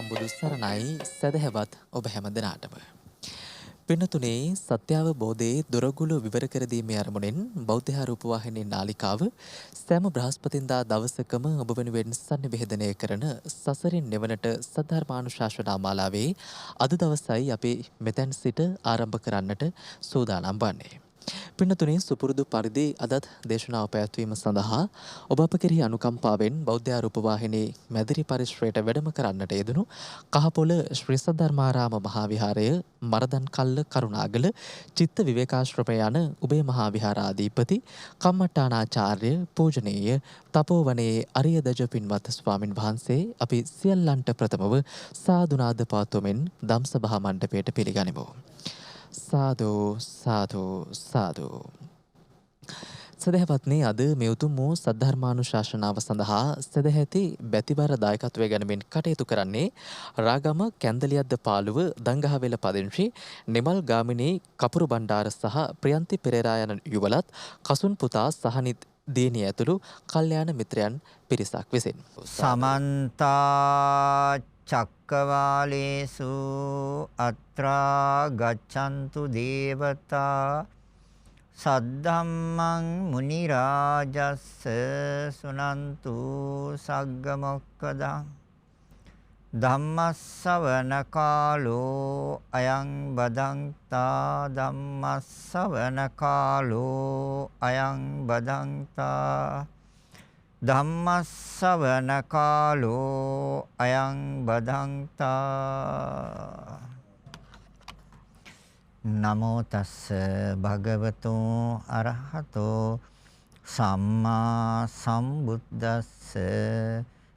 සම්බුදු සරණයි සදහැවත් ඔබ හැම දෙනාටම. පින්නතුනේ සත්‍යාවබෝධයේ දොරගුළු විවර කර දීමේ අරමුණෙන් බෞද්ධ රූපවාහිනී නාලිකාව සෑම බ්‍රහස්පතින්දා දවසකම ඔබ වෙනුවෙන් sannivedanaya කරන සසරින් නිවනට සද්ධර්මානුශාසනා මාලාවේ අද දවසයි අපි මෙතෙන් සිට ආරම්භ කරන්නට සූදානම් වන්නේ. පින්නතුනේ සුපුරුදු පරිදි අදත් දේශනාව පැවැත්වීම සඳහා ඔබ අප කෙරෙහි අනුකම්පාවෙන් බෞද්ධ රූපවාහිනී මැදිරි පරිශ්‍රයට වැඩම කරන්නට යෙදුණු කහපොළ ශ්‍රී සද්ධර්මාරාම මහා විහාරය මරදන් කල්ල කරුණාගල චිත්ත විවේකාශ්‍රම යන උභය මහා විහාරාධිපති කම්මට්ටානාචාර්ය පූජනීය තපෝවනයේ අරිය දජ පින්වත් ස්වාමින් වහන්සේ අපි සියල්ලන්ට ප්‍රථමව සාදුනාද පාතුමින් ධම්සභා මණ්ඩපයට පිළිගනිමු. සාදු සාදු සාදු. සදහැවත්නි අද මේ උතුම් වූ සද්ධර්මානුශාසනාව සඳහා සදැහැති බැතිබර දායකත්වය ගැනීමෙන් කටයුතු කරන්නේ රාගම කැන්දලියද්ද පාළුව දංගහවෙල පදිංචි නිමල් ගාමිණී කපුරු බණ්ඩාර සහ ප්‍රියන්ති පෙරේරා යන යුවලත් කසුන් පුතා සහනිත් දියණිය ඇතුළු කල්යාණ මිත්‍රයන් පිරිසක් විසින් සමන්තා චක්කවාලේසු අත්‍රා ගච්ඡන්තු දේවතා සද්ධම්මං මුනි රාජස්ස සුනන්තු සග්ග මොක්ඛදං ධම්මස්සවන කාලෝ අයං බදන්තා ධම්මස්සවන කාලෝ අයං බදන්තා ධම්මස්සවන කාලෝ අයං බදන්තා නමෝ තස්ස භගවතු අරහතෝ සම්මා සම්බුද්දස්ස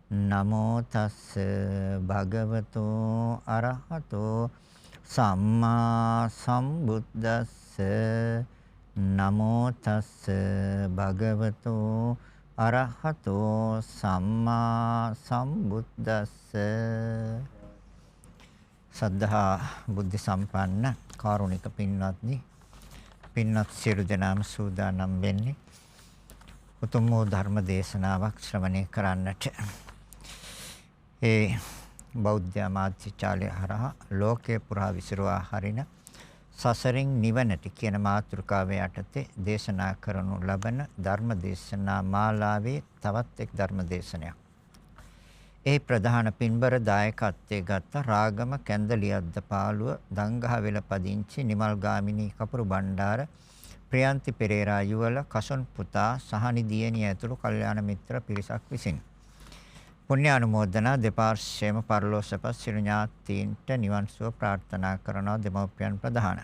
නමෝ තස්ස භගවතු අරහතෝ සම්මා සම්බුද්දස්ස නමෝ තස්ස භගවතු අරහතෝ සම්මා සම්බුද්දස්ස. සද්ධා බුද්ධ සම්පන්න කාරුණික පින්වත්නි, පින්වත් සියලු දෙනාම සූදානම් වෙන්නේ උතුම් වූ ධර්ම දේශනාවක් ශ්‍රවණය කරන්නට. ඒ බෞද්ධ මාධ්‍යාලය හරහා ලෝකේ පුරා විසිරුවා හරින සසරින් නිවනට කියන මාතෘකාව යටතේ දේශනා කරනු ලබන ධර්ම දේශනා මාලාවේ තවත් එක් ධර්ම දේශනයක්. ඒ ප්‍රධාන පින්බර දායකත්වයේ ගත්ත රාගම කැන්දලියද්ද පාළුව දංගහවෙල පදිංචි නිමල් ගාමිණී කපුරු බණ්ඩාර ප්‍රියන්ති පෙරේරා යුවල කසොන් පුතා සහනි දියණිය ඇතුළු කල්යාණ මිත්‍ර පිරිසක් විසින් පුණ්‍ය අනුමෝදනා දෙපාර්ශ්වයේම පරලෝසප සිරු ඥාතීන්ට නිවන් සුව ප්‍රාර්ථනා කරනවා දෙමව්පියන් ප්‍රධාන.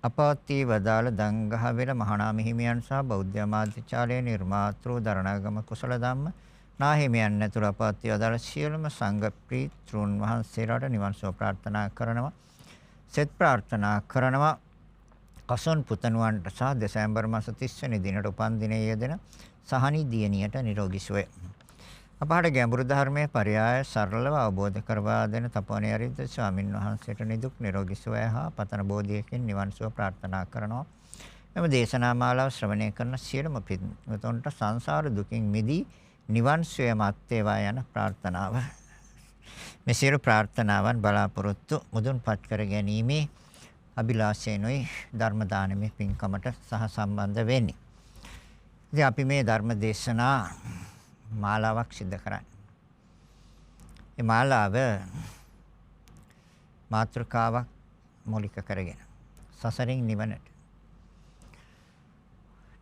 අපවත්ී වදාළ දංගහවෙල මහානාම හිමියන් සහ බෞද්ධ මාධ්‍යාලයේ නිර්මාතෘ දරණාගම කුසල ධම්ම නාහිමියන් ඇතුළු අපවත්ී වදාළ සියලුම සංඝ ප්‍රීතෘන් වහන්සේලාට නිවන් සුව ප්‍රාර්ථනා කරනවා. සෙත් ප්‍රාර්ථනා කරනවා. කසොන් පුතණුවන්ට සහ දෙසැම්බර් මාස 30 වෙනි දිනට උපන් දිනයේ යෙදෙන සහනි දියණියට නිරෝගී සුවය. අපහට ගැඹුරු ධර්මයේ පරයය සරලව අවබෝධ කරවා දෙන තපෝනේ අරිද්ද ස්වාමින් වහන්සේට නිදුක් නිරෝගී සුවය හා පතන බෝධියකින් නිවන් සුව ප්‍රාර්ථනා කරනවා. එම දේශනා මාලාව ශ්‍රවණය කරන සියලුම පින්වතුන්ට සංසාර දුකින් මිදී නිවන් සුවයමත් වේවා යන ප්‍රාර්ථනාව. මේ සියලු ප්‍රාර්ථනාවන් බලාපොරොත්තු මුදුන්පත් කර ගැනීමේ අභිලාෂයෙන්යි ධර්ම දානමේ පින්කමට සහ සම්බන්ධ වෙන්නේ. ඉතින් අපි මේ ධර්ම දේශනා මාලාවක් සිදු කරන්නේ. මේ මාලාව මාතෘකාවක් මූලික කරගෙන සසරින් නිවනට.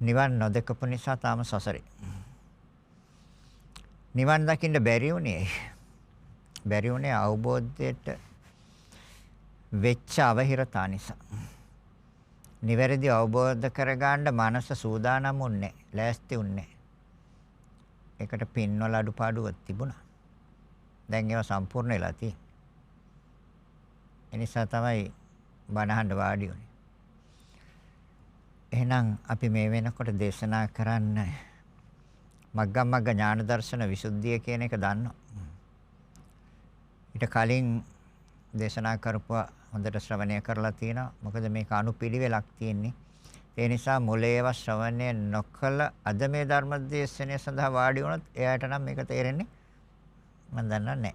නිවන් නොදකපු නිසා තාම සසරේ. නිවන් දකින්න බැරි වුණේ අවබෝධයට වෙච්ච අවහිරතා නිසා. නිවැරදි අවබෝධ කරගන්න මනස සූදානම් වුණේ, ලෑස්ති වුණේ. ඒකට පින්වල අඩුපාඩුවක් තිබුණා. දැන් ඒවා සම්පූර්ණ වෙලා තියෙනවා. ඒ නිසා තමයි බණහඬ වාඩි වුනේ. එහෙනම් අපි මේ වෙනකොට දේශනා කරන්න මග්ගමග්ග ඥාන දර්ශන විසුද්ධිය කියන එක දන්නවා. ඊට කලින් දේශනා කරපුවා හොඳට ශ්‍රවණය කරලා තියෙනවා. මොකද මේක අනුපිළිවෙලක් තියෙන්නේ. ඒ නිසා මුලේව ශ්‍රවණය නොකළ අද මේ ධර්ම දේශනය සඳහා වාඩි වුණොත් එයාට නම් මේක තේරෙන්නේ මම දන්නා නැහැ.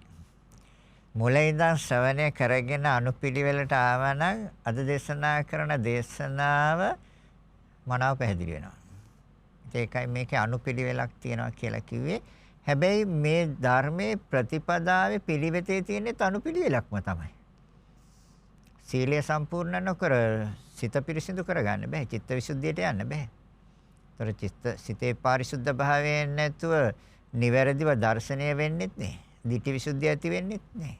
මුලින් ඉඳන් ශ්‍රවණය කරගෙන අනුපිළිවෙලට ආවනම් අද දේශනා කරන දේශනාව මනාව පැහැදිලි වෙනවා. ඒකයි මේකේ අනුපිළිවෙලක් තියෙනවා කියලා කිව්වේ. හැබැයි මේ ධර්මයේ ප්‍රතිපදාවේ පිළිවෙතේ තියෙන අනුපිළිවෙලක්ම තමයි. සීලය සම්පූර්ණ නොකර සිත පිරිසිදු කරගන්න බෑ. චිත්ත විසුද්ධියට යන්න බෑ. ඒතර සිතේ පාරිශුද්ධ භාවයෙන් නැතුව නිවැරදිව දර්ශනය වෙන්නෙත් නෑ. ditthi visuddhiය ඇති වෙන්නෙත් නෑ.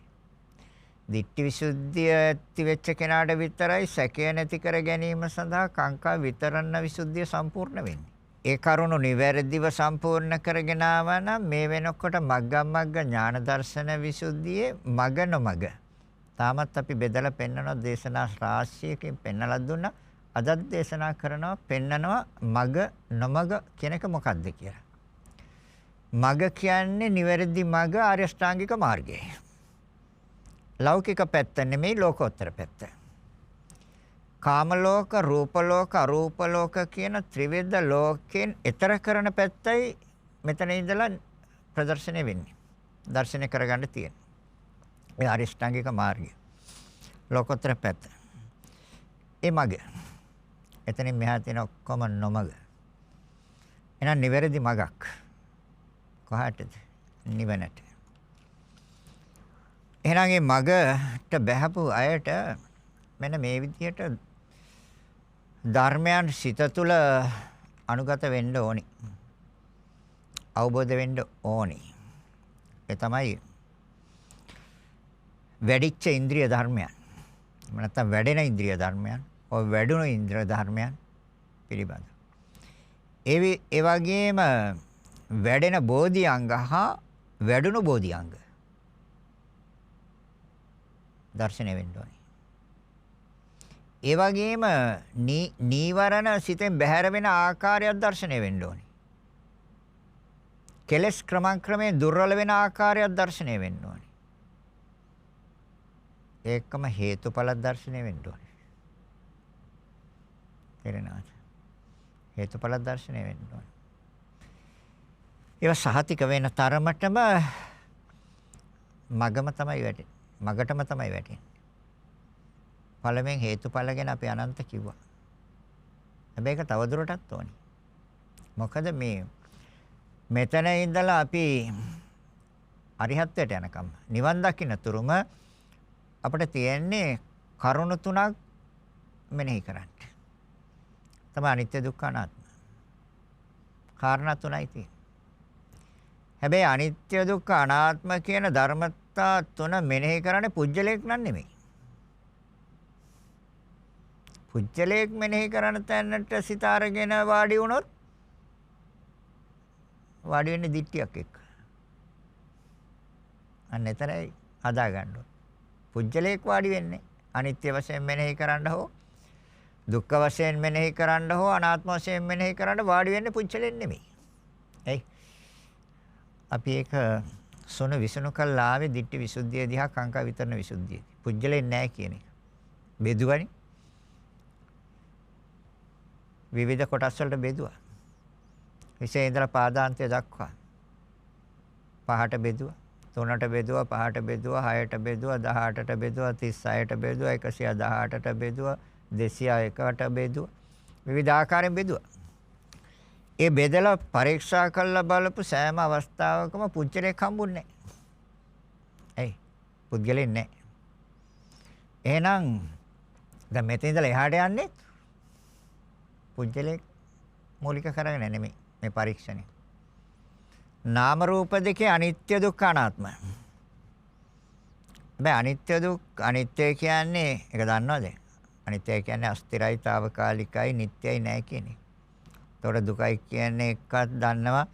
ditthi visuddhiය ඇති වෙච්ච කෙනාට විතරයි සැකය නැති කර ගැනීම සඳහා කාංකා විතරණ විසුද්ධිය සම්පූර්ණ වෙන්නේ. ඒ කරුණු නිවැරදිව සම්පූර්ණ කරගෙන ආවා නම් මේ වෙනකොට මග්ගමග්ග ඥාන දර්ශන විසුද්ධියේ මග නොමග තාමත් අපි බෙදලා පෙන්වන දේශනා රාශියකින් පෙන්වලා දුන්නා. අදත් දේශනා කරනවා පෙන්නනවා මග නොමග කියන එක මොකක්ද කියලා. මග කියන්නේ නිවැරදි මග ආර්ය ශ්‍රාංගික මාර්ගය. ලෞකික පැත්ත නෙමෙයි ලෝකෝත්තර පැත්ත. කාම ලෝක, රූප ලෝක, අරූප ලෝක කියන ත්‍රිවිධ ලෝකෙන් ඈතර කරන පැත්තයි මෙතන ඉඳලා ප්‍රදර්ශනය වෙන්නේ. දර්ශනය කරගන්න තියෙන. ඒ ආර්ය ශ්‍රාංගික මාර්ගය. ලෝකෝත්තර පැත්ත. ඒ මග. එතනින් මෙහා තියෙන ඔක්කොම නොමග. එහෙනම් නිවැරදි මගක්. කොහාටද? නිවනට. එහෙනම් මේ මගට බැහැපු අයට මෙන්න මේ විදිහට ධර්මයන් සිත තුළ අනුගත වෙන්න ඕනි. අවබෝධ වෙන්න ඕනි. ඒ තමයි වැඩිච්ච ඉන්ද්‍රිය ධර්මයන්. නැත්නම් වැඩෙන ඉන්ද්‍රිය ධර්මයන්. ඔය වැඩුණු ඉන්ද්‍රිය ධර්මයන් පිළිබඳ. ඒ වගේම වැඩෙන බෝධි අංග හා වැඩුණු බෝධි අංග දර්ශනය වෙන්න ඕනි. ඒ වගේම නීවරණ සිතෙන් බැහැර වෙන ආකාරයක් දර්ශනය වෙන්න ඕනි. කෙලස් ක්‍රමයෙන් දුර්වල වෙන ආකාරයක් දර්ශනය වෙන්න ඕනි. ඒකම හේතුඵල දර්ශනය වෙන්න ඕනි. තේරෙනවද? හේතුඵල දර්ශනය වෙන්න ඕනි. ඒවා සහතික වෙන තරමටම මගම තමයි වැටෙන්නේ. මගටම තමයි වැටෙන්නේ. පළවෙන් හේතුඵල ගැන අපි අනන්ත කිව්වා. හැබැයි ඒක තවදුරටත් ඕනි. මොකද මේ මෙතන ඉඳලා අපි අරිහත්ත්වයට යනකම් නිවන් දකින්න තුරුම අපිට තියෙන්නේ කරුණු තුනක් මෙනෙහි කරන්න. තමයි අනිත්‍ය දුක්ඛ අනාත්ම. කාරණා තුනයි තියෙන්නේ. හැබැයි අනිත්‍ය දුක්ඛ අනාත්ම කියන ධර්මතා තුන මෙනෙහි කරන්නේ පුජ්‍යලයක් නන් නෙමෙයි. පුජ්‍යලයක් මෙනෙහි කරන තැනට සිත අරගෙන වාඩි වුණොත් වාඩි වෙන්නේ දිට්ඨියක් එක්ක. අන්න එතරයි හදා ගන්න ඕනේ. පුජ්‍යලයක් වාඩි වෙන්නේ අනිත්‍ය වශයෙන් මෙනෙහි කරන්න හෝ දුක්ඛ වශයෙන් මෙනෙහි කරන්න හෝ අනාත්ම වශයෙන් මෙනෙහි කරන්න වාඩි වෙන්නේ පුජ්‍යලෙන් නෙමෙයි. එයි අපි ඒක සොන විසුණු කළා ආවේ ditthi visuddhiය දිහා කාංකා විතරන විසුද්ධිය. පුජ්‍යලෙන් නැහැ කියන එක. බෙදුවනේ. විවිධ කොටස් වලට බෙදුවා. විශේෂ ඉඳලා පාදාන්තය දක්වා. පහට බෙදුවා. 3ට බෙදුවා, 5ට බෙදුවා, 6ට බෙදුවා, 18ට බෙදුවා, 36ට බෙදුවා, 118ට බෙදුවා, 201ට බෙදුවා. විවිධ ආකාරයෙන් බෙදුවා. ඒ බෙදලා පරීක්ෂා කරලා බලපු සෑම අවස්ථාවකම පුජ්‍යලයක් හම්බුන්නේ නැහැ. ඇයි? පුද්ගලෙන් නැහැ. එහෙනම් දැන් මෙතන ඉඳලා එහාට යන්නේ පුජ්‍යලයක් මූලික කරගෙන නෙමෙයි මේ පරීක්ෂණය. නාම රූප දෙකේ අනිත්‍ය දුක්ඛ අනාත්ම. බෑ අනිත්‍ය දුක් අනිත්‍ය කියන්නේ ඒක දන්නවද? අනිත්‍ය කියන්නේ අස්තිරයි, తాවකාලිකයි, නිට්ටයයි නැහැ කියන එක. ඒතකොට දුකයි කියන්නේ එකක් දන්නවා.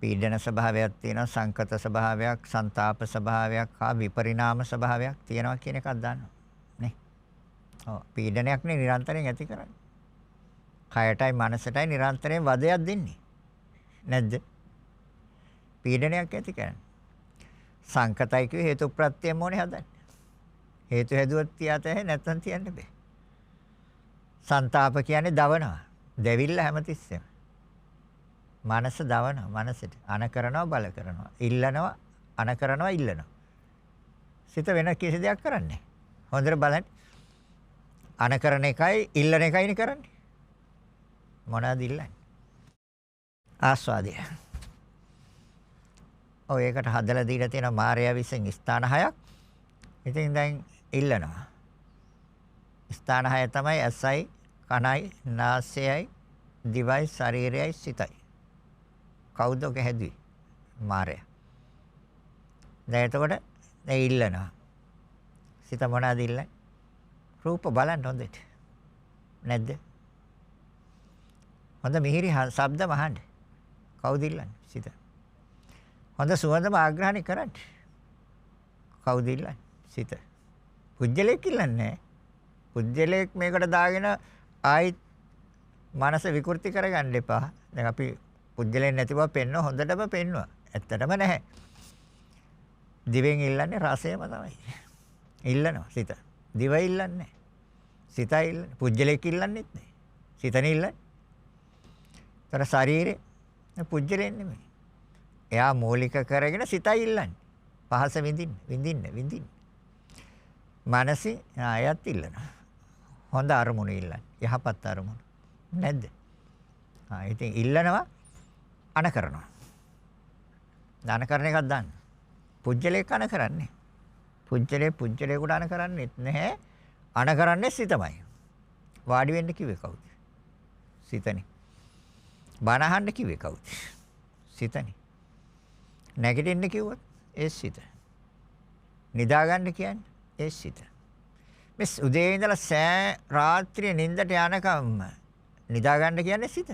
පීඩන ස්වභාවයක් තියෙනවා, සංකත ස්වභාවයක්, ਸੰతాප ස්වභාවයක්, හා විපරිණාම ස්වභාවයක් තියෙනවා කියන එකක් දන්නවා. නේ? ඔව් පීඩනයක් නේ නිරන්තරයෙන් ඇති කරන්නේ. කයටයි මනසටයි නිරන්තරයෙන් වදයක් දෙන්නේ. නැද්ද? පීඩනයක් ඇති කරන්නේ. සංකතයි කිය හේතු ප්‍රත්‍යයෙන් ඕනේ හදන්නේ. හේතු හැදුවත් තියතේ නැත්නම් තියන්න බෑ. ਸੰతాප කියන්නේ දවනවා. දෙවිල්ල හැමතිස්සෙම. මනස දවනවා මනසට. අන කරනවා බල කරනවා. ඉල්ලනවා අන කරනවා ඉල්ලනවා. සිත වෙන කිසි දෙයක් කරන්නේ. හොඳට බලන්න. අනකරන එකයි ඉල්ලන එකයිනේ කරන්නේ. මොනවද ඉල්ලන්නේ? ආස්වාදය. ඔය ඒකට හදලා දීලා තියෙන මායя විසින් ස්ථාන හයක්. ඉතින් දැන් ඉල්ලනවා. ස්ථාන හය තමයි ඇසයි, කනයි, නාසයයි, දිවයි, ශරීරයයි, සිතයි. කවුද ඔක හැදුවේ? මායя. දැන් එතකොට දැන් ඉල්ලනවා. සිත මොනවද ඉල්ලන්නේ? රූප බලන්න හොඳට. නැද්ද? හොඳ මිහිරි ශබ්ද මහන්න. කවුද ඉල්ලන්නේ? සිත. හොඳ සුවඳම ආග්‍රහණය කරන්න. කවුද ඉල්ලන්නේ? සිත. පුජ්‍යලයක් ඉල්ලන්නේ. පුජ්‍යලයක් මේකට දාගෙන ආයි මනස විකෘති කරගන්න එපා. දැන් අපි පුජ්‍යලෙන් නැති බව පෙන්වන හොඳටම පෙන්වුවා. ඇත්තටම නැහැ. දිවෙන් ඉල්ලන්නේ රසයම තමයි. ඉල්ලනවා සිත. දිව ඉල්ලන්නේ. සිතයි ඉල්ලන්නේ. පුජ්‍යලයක් ඉල්ලන්නේත් නැහැ. සිතනේ ඉල්ලන්නේ. තර ශරීරේ පුජ්‍යලෙන් නෙමෙයි. එයා මූලික කරගෙන සිතයි ඉල්ලන්නේ. පහස විඳින්න. මනසි ආයත් ඉල්ලනවා. හොඳ අරමුණු ඉල්ලන්නේ. යහපත් අරමුණු. නැද්ද? ඉතින් ඉල්ලනවා අන කරනවා. දාන කරන එකක් දාන්න. පුජ්‍යලයක් අන කරන්නේ. පුජ්‍යලේකට අන කරන්නේත් නැහැ. අන කරන්නේ සිතමයි. වාඩි වෙන්න කිව්වේ කවුද? සිතනේ. බණ අහන්න කිව්වේ කවුද? සිතනේ. නැගිටින්න කිව්වොත් ඒ සිත. නිදා ගන්න කියන්නේ ඒ සිත. මේ උදේ ඉඳලා සෑ රාත්‍රියේ නිින්දට යනකම් නිදා ගන්න කියන්නේ සිත.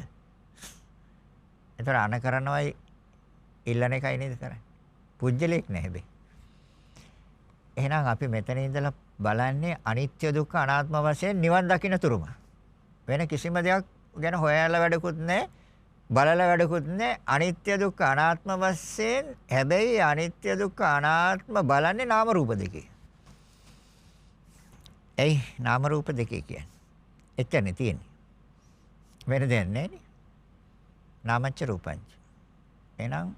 ඒතර අන කරනවයි ඉල්ලන එකයි නේද කරන්නේ. පුජ්‍යලයක් නැහැ හැබැයි. එහෙනම් අපි මෙතන ඉඳලා බලන්නේ අනිත්‍ය දුක්ඛ අනාත්ම වශයෙන් නිවන් දකින්න තුරුම. වෙන කිසිම දෙයක් ගැන හොයලා වැඩකුත් නැහැ. බලලා වැඩකුත් නැහැ. අනිත්‍ය දුක්ඛ අනාත්ම වශයෙන් හැබැයි අනිත්‍ය දුක්ඛ අනාත්ම බලන්නේ නාම රූප දෙකේ. එයි නාම රූප දෙකේ කියන්නේ. එච්චරනේ තියෙන්නේ. වෙන දෙයක් නැහැ නේ. නාමච්ච රූපංච. එහෙනම්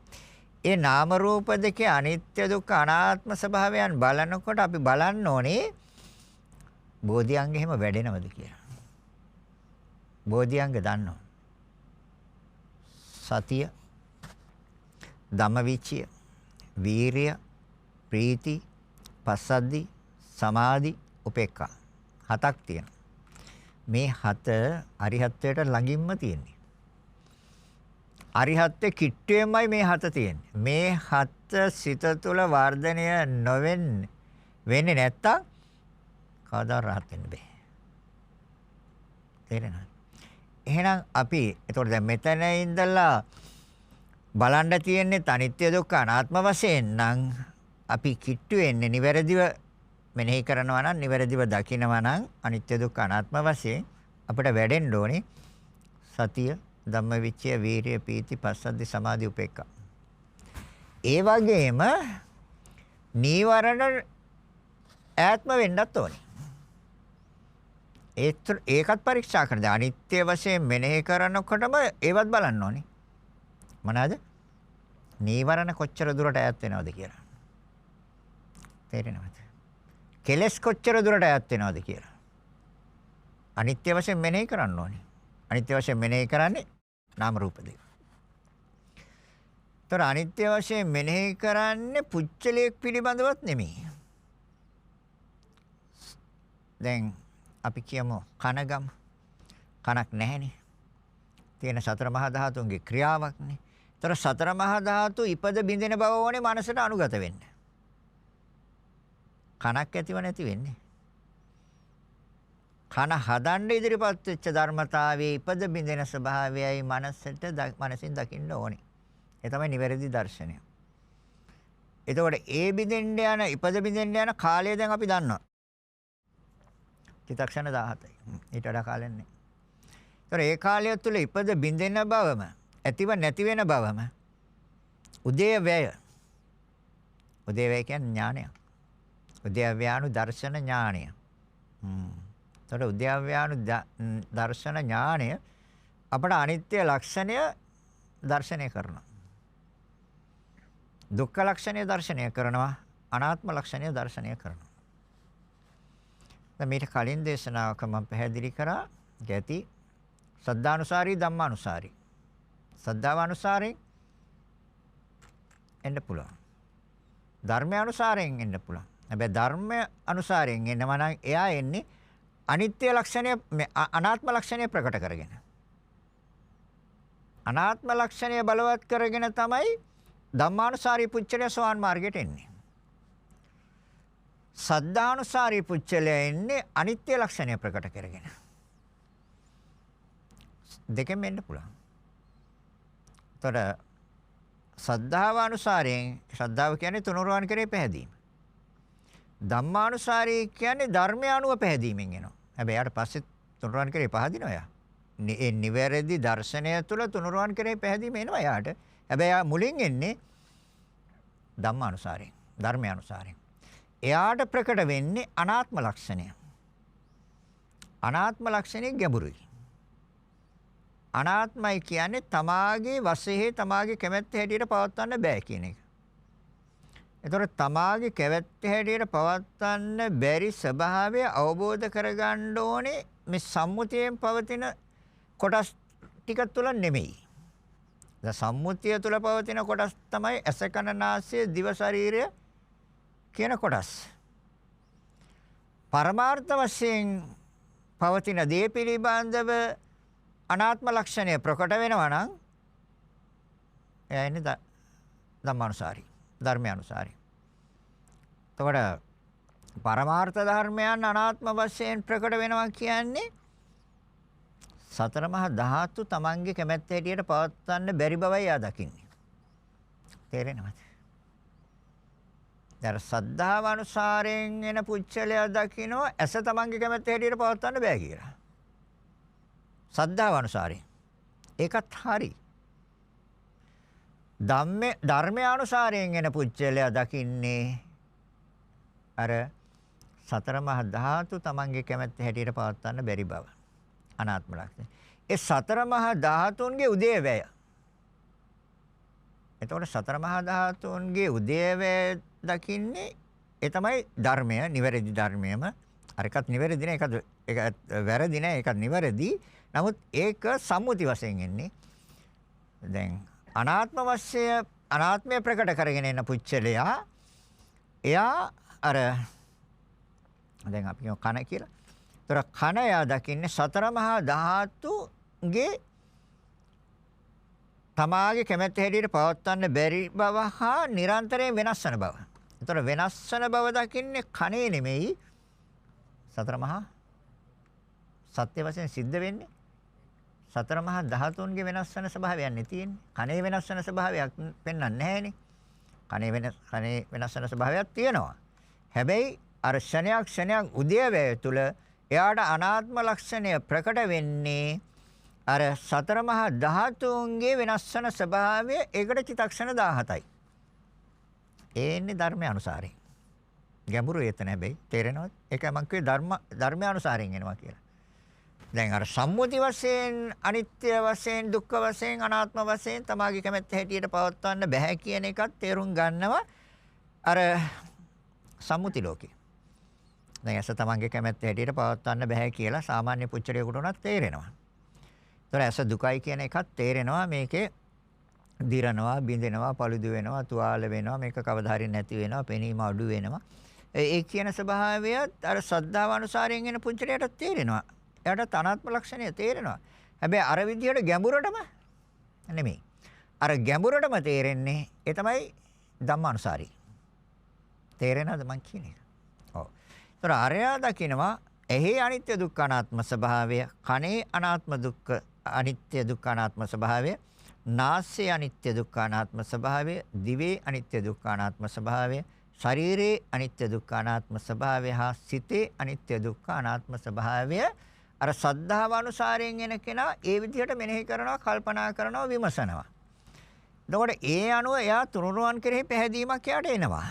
ඒ නාම රූප දෙකේ අනිත්‍ය දුක්ඛ අනාත්ම ස්වභාවයන් බලනකොට අපි බලන්න ඕනේ බෝධිඅංග එහෙම වැඩෙනවද කියලා. බෝධිඅංග දන්නවා. සතිය, ධම්මවිචය, වීරිය, ප්‍රීති, පස්සද්ධි, සමාධි, උපේක්ඛා. හතක් තියෙනවා. මේ හත අරිහත්ත්වයට ළඟින්ම තියෙන්නේ. අරිහත්ත්වේ කිට්ටුවෙමයි මේ හත තියෙන්නේ. මේ හත සිත තුළ වර්ධනය වෙන්නේ නැත්තම් කවදා රහත් වෙන්න බෑ. තේරෙනවද? එහෙනම් අපි එතකොට දැන් මෙතන ඉඳලා බලන්න තියෙන්නේ අනිත්‍ය දුක්ඛ අනාත්ම වශයෙන් නම් අපි කිට්ටු වෙන්නේ නිවැරදිව මෙනෙහි කරනවා නම් නිවැරදිව දකිනවා නම් අනිත්‍ය දුක්ඛ අනාත්ම වශයෙන් අපිට වැඩෙන්න ඕනේ සතිය, ධම්මවිචය, වීරිය, පීති, පස්සද්ධි, සමාධි, උපේක්ඛා. ඒ වගේම නීවරණ ඈත්ම වෙන්නත් ඕනේ. ඒකත් පරීක්ෂා කරන්න. අනිත්‍ය වශයෙන් මෙනෙහි කරනකොටම ඒවත් බලන්න ඕනේ. මොනවාද? නීවරණ කොච්චර දුරට ඈත් වෙනවද කියලා. තේරෙනවද? කෙලස් කොච්චර දුරට ඈත් වෙනවද කියලා. අනිත්‍ය වශයෙන් මෙනෙහි කරන්න ඕනේ. අනිත්‍ය වශයෙන් මෙනෙහි කරන්නේ නාම රූප දෙක. ତර අනිත්‍ය වශයෙන් මෙනෙහි කරන්නේ පුච්චලයක් පිළිබඳවත් නෙමෙයි. දැන් අපි කියමු කනගම. කනක් නැහැනේ. තියෙන සතර මහා ධාතුන්ගේ ක්‍රියාවක්නේ. ତර සතර මහා ධාතු ඉපද බින්දෙන බව ඕනේ මනසට අනුගත වෙන්න. කනක් ඇතිව නැති වෙන්නේ. කන හදන්න ඉදිරිපත් වෙච්ච ධර්මතාවයේ ඉපද බින්දෙන ස්වභාවයයි මනසින් දකින්න ඕනේ. ඒ තමයි නිවැරදි දර්ශනය. එතකොට ඒ බින්දෙන්න යන ඉපද බින්දෙන්න යන කාලය දැන් අපි දන්නවා. චිත්තක්ෂණ 17යි. ඊට වඩා කාලයක් නැහැ. ඒතර ඒ කාලය තුළ ඉපද බින්දෙන බවම ඇතිව නැති වෙන බවම උදේවැය. උදේවැය කියන්නේ ඥානය. උදේවැයානු දර්ශන ඥානය. ඒතර උදේවැයානු දර්ශන ඥානය අපට අනිත්‍ය ලක්ෂණය දර්ශනය කරනවා. දුක්ඛ ලක්ෂණය දර්ශනය කරනවා. අනාත්ම ලක්ෂණය දර්ශනය කරනවා. දැන් මේක කලින් දේශනාවක මම පැහැදිලි කරා ගැති සද්ධානුසාරී ධම්මානුසාරී. සද්ධාව අනුසාරයෙන් එන්න පුළුවන්. ධර්මානුසාරයෙන් එන්න පුළුවන්. හැබැයි ධර්ම අනුසාරයෙන් එනවා නම් එයා එන්නේ අනිත්‍ය ලක්ෂණය අනාත්ම ලක්ෂණය ප්‍රකට කරගෙන. අනාත්ම ලක්ෂණය බලවත් කරගෙන තමයි ධම්මානුසාරී පුච්චලය සෝවාන් මාර්ගයට එන්නේ. සද්ධානුසාරී පුච්චලය එන්නේ අනිත්‍ය ලක්ෂණය ප්‍රකට කරගෙන. දෙකෙන් එන්න පුළුවන්. තොර සද්ධාව අනුසාරයෙන් ශ්‍රද්ධාව කියන්නේ තුනුරුවන් කරේ පැහැදීම. ධම්මානුසාරී කියන්නේ ධර්මය අනුව පැහැදීමෙන් එනවා. හැබැයි යාට පස්සේ තුනුරුවන් කරේ පහදිනවා යා. ඒ නිවැරදි දර්ශනය තුළ තුනුරුවන් කරේ පැහැදීම එනවා යාට. හැබැයි යා මුලින් එන්නේ ධම්මානුසාරයෙන්, ධර්මානුසාරයෙන්. එයාට ප්‍රකට වෙන්නේ අනාත්ම ලක්ෂණය. අනාත්ම ලක්ෂණය ගැඹුරුයි. අනාත්මයි කියන්නේ තමාගේ වශයෙන් තමාගේ කැමැත්ත හැටියට පවත්වන්න බෑ කියන එක. ඒතකොට තමාගේ කැමැත්ත හැටියට පවත්වන්න බැරි ස්වභාවය අවබෝධ කරගන්න ඕනේ මේ සම්මුතියෙන් පවතින කොටස් ටික තුළ නෙමෙයි. දැන් සම්මුතිය තුළ පවතින කොටස් තමයි ඇස කන නාසය දිව ශරීරය කියන කොටස්. පරමාර්ථ වශයෙන් පවතින දේ පිළිබඳව අනාත්ම ලක්ෂණය ප්‍රකට වෙනවා නම් එයා ඉන්නේ ධම්මානුසාරී, ධර්මානුසාරී. එතකොට පරමාර්ථ ධර්මයන් අනාත්ම වශයෙන් ප්‍රකට වෙනවා කියන්නේ සතර මහා ධාතු තමන්ගේ කැමැත්ත හැටියට පවත්වන්න බැරි බවයි ආ දකින්නේ. තේරෙනවද? දැන් සද්ධාව අනුසාරයෙන් එන පුච්චලය දකින්නෝ ඇස තමන්ගේ කැමැත්ත හැටියට පවත්වන්න බෑ කියලා. සද්ධාව අනුසාරයෙන්. ඒකත් හරි. ධර්මානුසාරයෙන් එන පුච්චලය දකින්නේ අර සතර මහා ධාතු තමන්ගේ කැමැත්ත හැටියට පවත්වන්න බැරි බව. අනාත්ම ලක්ෂණය. ඒ සතර මහා ධාතුන්ගේ උදේවැය. එතකොට සතර මහා ධාතුන්ගේ උදේවැය දකින්නේ ඒ තමයි ධර්මය, නිවැරදි ධර්මයම. අර එකත් නිවැරදි නෑ, ඒක වැරදි නෑ, ඒකත් නිවැරදි. නමුත් ඒක සම්මුති වශයෙන් එන්නේ. දැන් අනාත්ම වශයෙන් අනාත්මය ප්‍රකට කරගෙන එන පුච්චලයා එයා අර දැන් අපි කියමු කන කියලා. ඒතර කන යා දකින්නේ සතර මහා ධාතුගේ තමාගේ කැමැත්ත හැටියට පවත්වන්න බැරි බව හා නිරන්තරයෙන් වෙනස් වෙන බව. ඒතර වෙනස් වෙන බව දකින්නේ කනේ නෙමෙයි සතර මහා සත්‍ය වශයෙන් සිද්ධ වෙන්නේ සතර මහා ධාතුන්ගේ වෙනස් වෙන ස්වභාවයක් නේ තියෙන්නේ. කනේ වෙනස් වෙන ස්වභාවයක් පෙන්වන්නේ නැහැනේ. කනේ වෙනස් වෙන ස්වභාවයක් තියෙනවා. හැබැයි අර ක්ෂණයක් උදේවැය තුල එයාට අනාත්ම ලක්ෂණය ප්‍රකට වෙන්නේ අර සතර මහා ධාතුන්ගේ වෙනස් වෙන ස්වභාවය. ඒකට චිත්තක්ෂණ 17යි. ඒන්නේ ධර්මානුසාරයෙන්. ගැඹුරු එතන හැබැයි තේරෙනවද? ඒකයි මම කිව්වේ ධර්මානුසාරයෙන් එනවා කියලා. දැන් අර සම්මුති වශයෙන් අනිත්‍ය වශයෙන් දුක්ඛ වශයෙන් අනාත්ම වශයෙන් තමාගේ කැමැත්ත හැටියට පවත්වන්න බෑ කියන එකත් තේරුම් ගන්නවා අර සම්මුති ලෝකේ. දැන් ඇස තමන්ගේ කැමැත්ත හැටියට පවත්වන්න බෑ කියලා සාමාන්‍ය පුච්චලයකට උනත් තේරෙනවා. ඒතර ඇස දුකයි කියන එකත් තේරෙනවා. මේකේ දිරනවා, බිඳෙනවා, පළුදු වෙනවා, තුවාල වෙනවා, මේක කවදා හරි නැති වෙනවා, පෙනීම අඩු වෙනවා. ඒ කියන ස්වභාවයත් අර ශ්‍රද්ධාව අනුසාරයෙන් එන පුච්චලයට තේරෙනවා. එයාට අනාත්ම ලක්ෂණය තේරෙනවා. හැබැයි අර විදියට ගැඹුරටම නෙමෙයි. අර ගැඹුරටම තේරෙන්නේ ඒ තමයි ධම්මානුසාරී. තේරෙනවද මං කියන්නේ? ඔව්. ඒතර ආර්යයා දකිනවා එහි අනිත්‍ය දුක්ඛ අනාත්ම ස්වභාවය, කනේ අනාත්ම දුක්ඛ අනිත්‍ය දුක්ඛ අනාත්ම ස්වභාවය, නාසයේ අනිත්‍ය දුක්ඛ අනාත්ම ස්වභාවය, දිවේ අනිත්‍ය දුක්ඛ අනාත්ම ස්වභාවය, ශරීරයේ අනිත්‍ය දුක්ඛ අනාත්ම ස්වභාවය හා සිතේ අනිත්‍ය දුක්ඛ අනාත්ම ස්වභාවය අර සද්ධාව අනුසාරයෙන් එන කෙනා ඒ විදිහට මෙනෙහි කරනවා, කල්පනා කරනවා, විමසනවා. එතකොට ඒ අනුව එයා තුනුරුවන් කෙරෙහි පැහැදීමක් එයාට එනවා.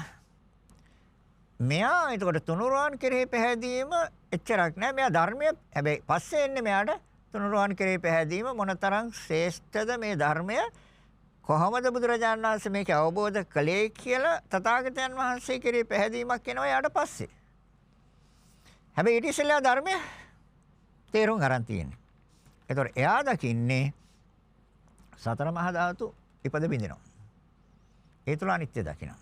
මෙයා එතකොට තුනුරුවන් කෙරෙහි පැහැදීම එච්චරක් නෑ. මෙයා ධර්මය හැබැයි පස්සේ එන්නේ මෙයාට තුනුරුවන් කෙරෙහි පැහැදීම මොනතරම් ශ්‍රේෂ්ඨද මේ ධර්මය කොහොමද බුදුරජාණන් වහන්සේ මේක අවබෝධ කළේ කියලා තථාගතයන් වහන්සේ කෙරේ පැහැදීමක් එනවා යාට පස්සේ. හැබැයි ඊට ඉස්සෙල්ලා ධර්මය තේරුම් ගන්න තියෙන්නේ. ඒතකොට එයා දකින්නේ සතර මහා ධාතු ඉපද බින්දිනවා. ඒ තුල අනිත්‍ය දකිනවා.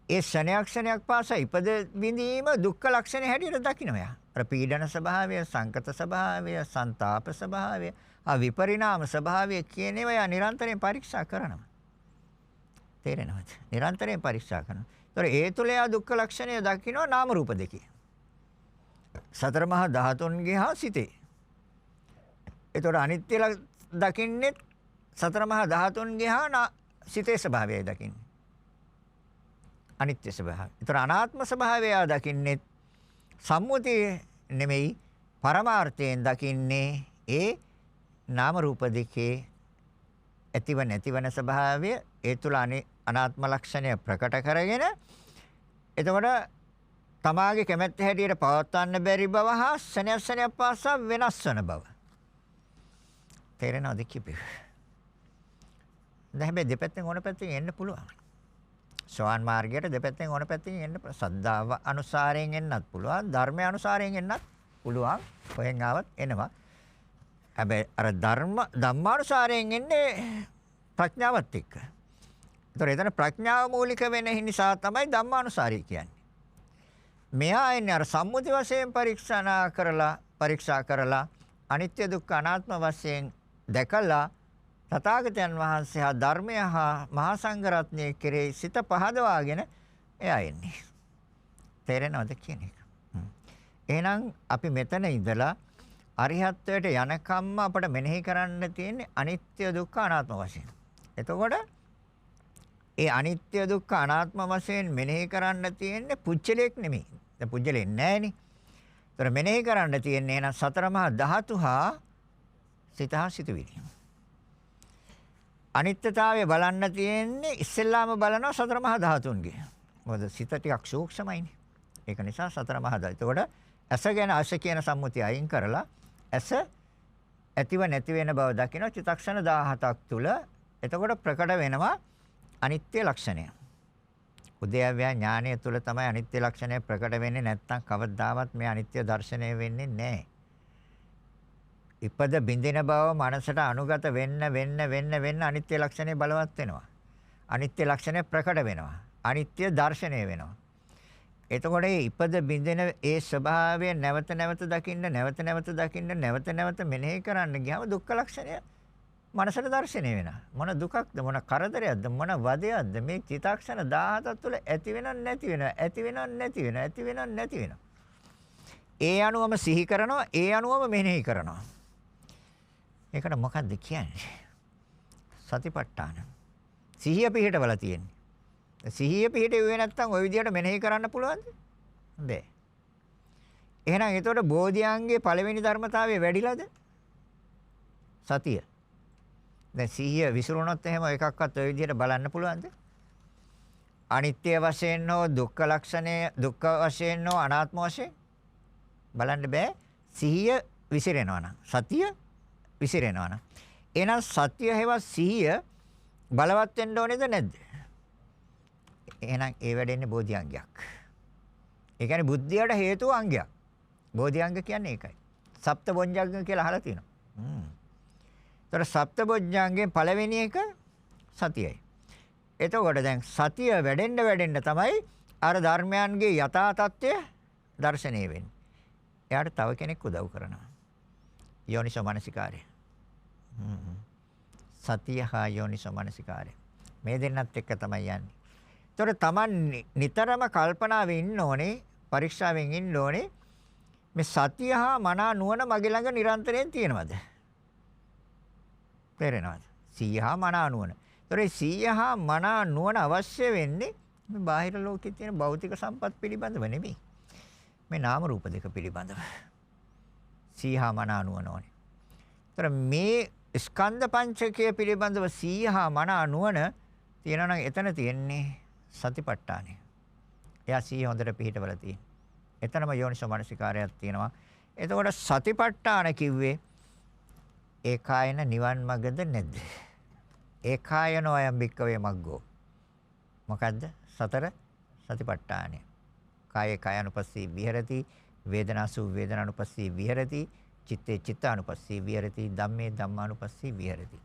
ඒ ශණයක් පාසා ඉපද බිඳීම දුක්ඛ ලක්ෂණ හැටියට දකිනවා යා. අර පීඩන ස්වභාවය, සංකත ස්වභාවය, ਸੰతాප ස්වභාවය, විපරිණාම ස්වභාවය කියන ඒවා නිරන්තරයෙන් පරීක්ෂා කරනවා. තේරෙනවද? නිරන්තරයෙන් පරීක්ෂා කරනවා. ඒතර ඒ තුල යා දුක්ඛ ලක්ෂණය දකිනවා නාම රූප දෙකේ. සතර මහා ධාතුන්ගේ හා සිතේ. ඒතර අනිත්‍ය දකින්නේ සතර මහා ධාතුන්ගේ හා සිතේ ස්වභාවයයි දකින්නේ. අනිත්‍ය ස්වභාවය. ඒතර අනාත්ම ස්වභාවය දකින්නේ සම්මුතිය නෙමෙයි පරමාර්ථයෙන් දකින්නේ ඒ නාම රූප දෙකේ ඇතිව නැතිවන ස්වභාවය ඒ තුල අනාත්ම ලක්ෂණය ප්‍රකට කරගෙන එතකොට තමාගේ කැමැත්ත හැටියට පවත්වන්න බැරි බව හා ශනයක් පාසා වෙනස් වන බව තේරෙනවද කිපේ? දැන් හැබැයි දෙපැත්තෙන් ඕන පැත්තෙන් එන්න පුළුවන්. සෝවාන් මාර්ගයට දෙපැත්තෙන් ඕන පැත්තෙන් එන්න සද්ධාව අනුසාරයෙන් එන්නත් පුළුවන්, ධර්මය අනුසාරයෙන් එන්නත් පුළුවන්. කොහෙන් ආවත් එනවා. හැබැයි අර ධම්මානුසාරයෙන් එන්නේ ප්‍රඥාවත් එක්ක. ඒතර එතන ප්‍රඥාව මූලික වෙන නිසා තමයි ධම්මානුසාරී කියන්නේ. මෙහා එන්නේ අර සම්මුති වශයෙන් පරීක්ෂා කරලා අනිත්‍ය දුක්ඛ අනාත්ම වශයෙන් දැකලා තථාගතයන් වහන්සේ හා ධර්මය හා මහා සංඝරත්නයේ කෙරෙහි සිත පහදවාගෙන එයා එන්නේ. තේරෙනවද කියන එක? එහෙනම් අපි මෙතන ඉඳලා අරිහත්ත්වයට යනකම්ම අපට මෙනෙහි කරන්න තියෙන්නේ අනිත්‍ය දුක්ඛ අනාත්ම වශයෙන්. එතකොට ඒ අනිත්‍ය දුක්ඛ අනාත්ම වශයෙන් මෙනෙහි කරන්න තියෙන්නේ පුච්චලයක් නෙමෙයි. දැන් පුච්චලෙක් නැහැනේ. ඒතර මෙනෙහි කරන්න තියෙන්නේ එහෙනම් සතර මහා ධාතු හා සිත හා සිතුවිලි. අනිත්‍යතාවය බලන්න තියෙන්නේ ඉස්සෙල්ලාම බලනවා සතර මහා ධාතුන්ගේ. මොකද සිත ටිකක් සූක්ෂමයිනේ. ඒක නිසා සතර මහා ධාතු. එතකොට ඇස ගැන ඇස කියන සම්මුතිය අයින් කරලා ඇස ඇතිව නැති වෙන බව දකින්න චිත්තක්ෂණ 17ක් තුල එතකොට ප්‍රකට වෙනවා අනිත්‍ය ලක්ෂණය. උද්‍යව්‍ය ඥානය තුල තමයි අනිත්‍ය ලක්ෂණය ප්‍රකට වෙන්නේ. නැත්නම් කවදාවත් මේ අනිත්‍ය දර්ශනය වෙන්නේ නැහැ. ඉපද බින්දින බව මනසට අනුගත වෙන්න අනිත්‍ය ලක්ෂණය බලවත් වෙනවා. අනිත්‍ය ලක්ෂණය ප්‍රකට වෙනවා. අනිත්‍ය දර්ශනය වෙනවා. එතකොට මේ ඉපද බින්දින ඒ ස්වභාවය නැවත නැවත මෙනෙහි කරන්න ගියාම දුක්ඛ ලක්ෂණය මනසට දර්ශනය වෙනවා. මොන දුකක්ද, මොන කරදරයක්ද, මොන වදයක්ද මේ චිත්තක්ෂණ 17 තුළ ඇති වෙනවා. ඒ අනුවම සිහි කරනවා, ඒ අනුවම මෙනෙහි කරනවා. ඒකට මොකක්ද කියන්නේ? සතිපට්ඨාන. සිහිය පිහිටවලා තියෙන්නේ. සිහිය පිහිටුවේ නැත්නම් ওই විදිහට මෙනෙහි කරන්න පුළුවන්ද? බැහැ. එහෙනම් එතකොට බෝධියංගේ පළවෙනි ධර්මතාවය වැඩිලාද? සතිය. දැන් සිහිය විසිරුණොත් එහෙම එකක්වත් ওই විදිහට බලන්න පුළුවන්ද? අනිත්‍ය වශයෙන් හෝ දුක්ඛ ලක්ෂණය දුක්ඛ වශයෙන් හෝ අනාත්ම වශයෙන් බලන්න බෑ. සිහිය විසිරෙනවා නම් සතිය විසිරෙනවා නම් එහෙනම් සතිය හේවත් සිහිය බලවත් වෙන්න ඕනේද නැද්ද? එහෙනම් ඒ වැඩෙන්නේ බෝධිඅංගයක්. ඒ කියන්නේ බුද්ධියට හේතු අංගයක්. බෝධිඅංග කියන්නේ ඒකයි. සප්තබොඤ්ජංග කියලා අහලා තියෙනවා. ඒතර සප්තබොඤ්ජංගයෙන් පළවෙනි එක සතියයි. එතකොට දැන් සතිය වැඩෙන්න තමයි අර ධර්මයන්ගේ යථා තත්ත්වය දැర్శණය වෙන්නේ. එයාට තව කෙනෙක් උදව් කරනවා. යෝනිසෝ මනසිකාරය. සතිය හා යෝනිසෝ මනසිකාරය. මේ දෙන්නත් එක්ක තමයි යන්නේ. ඒතර තමන් නිතරම කල්පනාවේ ඉන්න ඕනේ, පරීක්ෂාවෙන් ඉන්න ඕනේ. මේ සතිය හා මනා නුවණ මගේ ළඟ නිරන්තරයෙන් තියෙනවද? තේරෙනවද? සීය හා මනා නුවණ. ඒතර මේ සීය හා මනා නුවණ අවශ්‍ය වෙන්නේ මේ බාහිර ලෝකයේ තියෙන භෞතික සම්පත් පිළිබඳව නෙමෙයි. මේ නාම රූප දෙක පිළිබඳව. සීය හා මනා නුවණ ඕනේ. ඒතර මේ ස්කන්ධ පංචකය පිළිබඳව සීය හා මනා නුවණ තියෙනවා නම් එතන තියෙන්නේ සතිපට්ඨානය. එයා සීය හොඳට පිළිහිටවල තියෙන. එතනම යෝනිසෝ මනසිකාරයක් තියෙනවා. එතකොට සතිපට්ඨාන කිව්වේ ඒකායන නිවන් මගද නැද්ද? ඒකායනෝ අයම් භික්කවේ මග්ගෝ. මොකද්ද? සතර සතිපට්ඨානය. කායේ කායानुපස්සී විහෙරති, වේදනාසු වේදනානුපස්සී විහෙරති, චිත්තේ චිත්තානුපස්සී විහෙරති, ධම්මේ ධම්මානුපස්සී විහෙරති.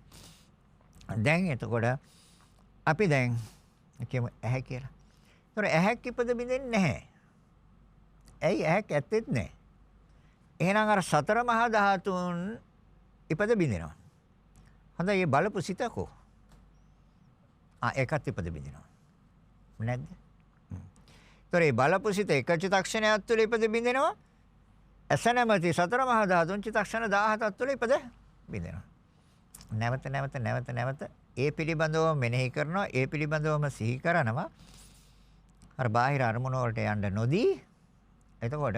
දැන් එතකොට අපි දැන් කියමු ඇහැ කියලා. ඒතර ඇහැක් ඉපද බින්දෙන්නේ නැහැ. ඇයි ඇහැක් ඇත්තෙත් නැහැ. එහෙනම් අර සතර මහා ධාතුන් ඉපද බින්දෙනවා. හොඳයි මේ බලපු සිතකෝ. ඒකත් ඉපද බින්දෙනවා. නැද්ද? ඒතර මේ බලපු සිත එක චිත්තක්ෂණයක් තුළ ඉපද බින්දෙනවා. ඇස නැමැති සතර මහා ධාතුන් චිත්තක්ෂණ 17ක් තුළ ඉපද බින්දෙනවා. නැවත ඒ පිළිබඳව මෙනෙහි කරනවා. ඒ පිළිබඳවම සිහි කරනවා. අර බාහිර අරමුණ වලට යන්න නොදී එතකොට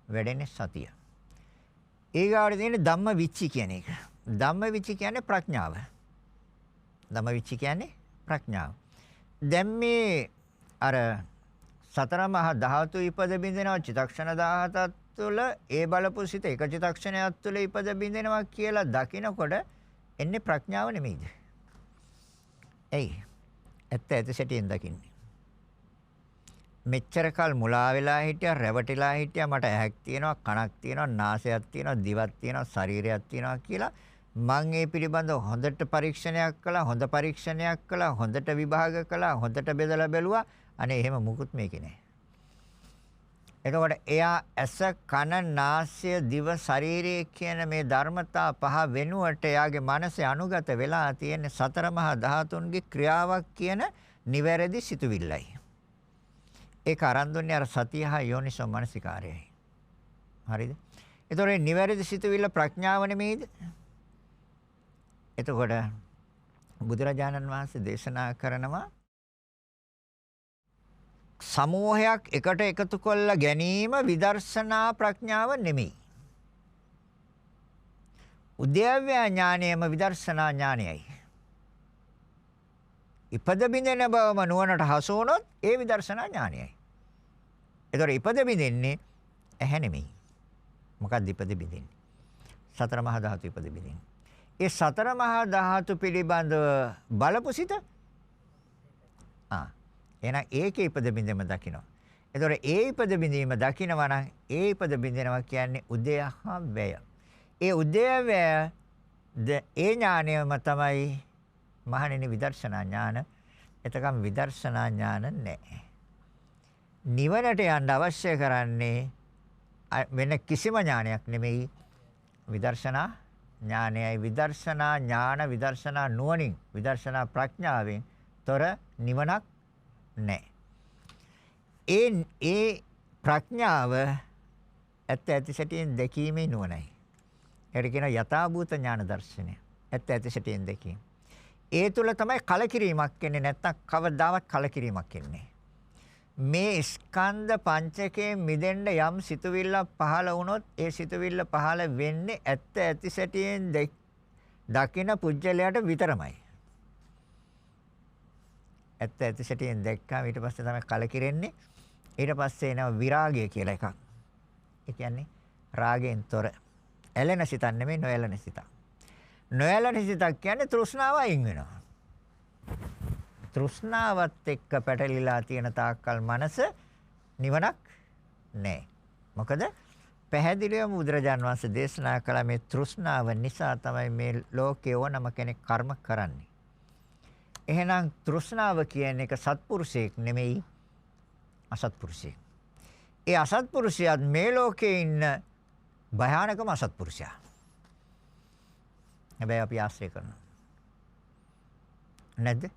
වැඩෙන්නේ සතිය. ඊගාවට තියෙන්නේ ධම්ම විචි කියන එක. ධම්ම විචි කියන්නේ ප්‍රඥාව. ධම්ම විචි කියන්නේ ප්‍රඥාව. දැන් මේ අර සතර මහා ධාතු ඉපද බින්දෙනවා චිත්තක්ෂණ 17ක් තුළ ඒ බලපු සිත එක චිත්තක්ෂණයක් තුළ ඉපද බින්දෙනවා කියලා දකිනකොට එන්නේ ප්‍රඥාව නෙමෙයිද? එයි ඇත්ත ඇති සැටියෙන් දකින්නේ. මෙච්චර කල් මුලා වෙලා හිටියා, රැවටිලා හිටියා, මට ඇහක් තියෙනවා, කනක් තියෙනවා, නාසයක් තියෙනවා, දිවක් තියෙනවා, ශරීරයක් තියෙනවා කියලා මම ඒ පිළිබඳව හොඳට පරීක්ෂණයක් කළා, හොඳට විභාග කළා, හොඳට බෙදලා බැලුවා. අනේ එහෙම මුකුත් මේකේ නැහැ. එතකොට එයා ඇස, කන, නාසය, දිව, ශරීරය කියන මේ ධර්මතා පහ වෙනුවට එයාගේ මනසේ අනුගත වෙලා තියෙන සතර මහා ධාතුන්ගේ ක්‍රියාවක් කියන නිවැරදි සිතුවිල්ලයි. ඒක අරන් දුන්නේ අර සතිය හා යෝනිසෝ මනසිකාරයයි. හරිද? එතකොට මේ නිවැරදි සිතුවිල්ල ප්‍රඥාව නෙමෙයිද? එතකොට බුදුරජාණන් වහන්සේ දේශනා කරනවා සමූහයක් එකට එකතු කරලා ගැනීම විදර්ශනා ප්‍රඥාව නෙමෙයි. උද්‍යව්‍ය ඥානයම විදර්ශනා ඥානයයි. ඉපද බින්දෙන බවම නුවණට හසු වුණොත් ඒ විදර්ශනා ඥානයයි. ඒතර ඉපද බින්දෙන්නේ ඇහැ නෙමෙයි. මොකක්ද ඉපද බින්දෙන්නේ? සතර මහා ධාතු ඉපද බින්දෙන්නේ. ඒ සතර මහා ධාතු පිළිබඳව බලපු සිත එහෙනම් ඒකේ ඉපද බින්දෙම දකිනවා. ඒතොර ඒ ඉපද බින්දීම දකිනවා නම් ඒ ඉපද බින්දෙනවා කියන්නේ උදයහවැය. ඒ උදයවැය ඒ ඥානයම තමයි මහණෙනි විදර්ශනා ඥාන. එතකම් විදර්ශනා ඥාන නැහැ. නිවනට යන්න අවශ්‍ය කරන්නේ වෙන කිසිම ඥානයක් නෙමෙයි විදර්ශනා ඥානයයි. විදර්ශනා ඥාන විදර්ශනා නුවණින් විදර්ශනා ප්‍රඥාවෙන් තොර නිවනක් නැහැ. ඒ ප්‍රඥාව ඇත්ත ඇති සැටියෙන් දැකීමේ නුවණයි. ඒකට කියනවා යථාභූත ඥාන දර්ශනය. ඇත්ත ඇති සැටියෙන් දැකීම. ඒ තුල තමයි කලකිරීමක් එන්නේ, නැත්නම් කවදාවත් කලකිරීමක් එන්නේ. මේ ස්කන්ධ පංචකයෙන් මිදෙන්න යම් සිතුවිල්ලක් පහළ වුණොත් ඒ සිතුවිල්ල පහළ වෙන්නේ ඇත්ත ඇති සැටියෙන් දකින පුජ්‍යලයට විතරමයි. ඇත්ත ඇති සැටියෙන් දැක්කම ඊට පස්සේ තමයි කලකිරෙන්නේ. ඊට පස්සේ එනවා විරාගය කියලා එකක්. ඒ කියන්නේ රාගයෙන් තොර. ඇලෙන සිතක් නෙමෙයි, නොඇලෙන සිතක්. නොඇලෙන සිතක් කියන්නේ තෘෂ්ණාව අයින් වෙනවා. තෘෂ්ණාවත් එක්ක පැටලිලා තියෙන තාක්කල් මනස නිවනක් නැහැ. මොකද පැහැදිලිවම බුදුරජාන් වහන්සේ දේශනා කළ මේ තෘෂ්ණාව නිසා තමයි මේ ලෝකේ ඕනම කෙනෙක් කර්ම කරන්නේ. එහෙනම් තෘෂ්ණාව කියන එක සත්පුරුෂයෙක් නෙමෙයි, අසත්පුරුෂයෙක්. ඒ අසත්පුරුෂයාත් මේ ලෝකේ ඉන්න භයානකම අසත්පුරුෂයා. හැබැයි අපි ආශ්‍රය කරනවා. නැද්ද?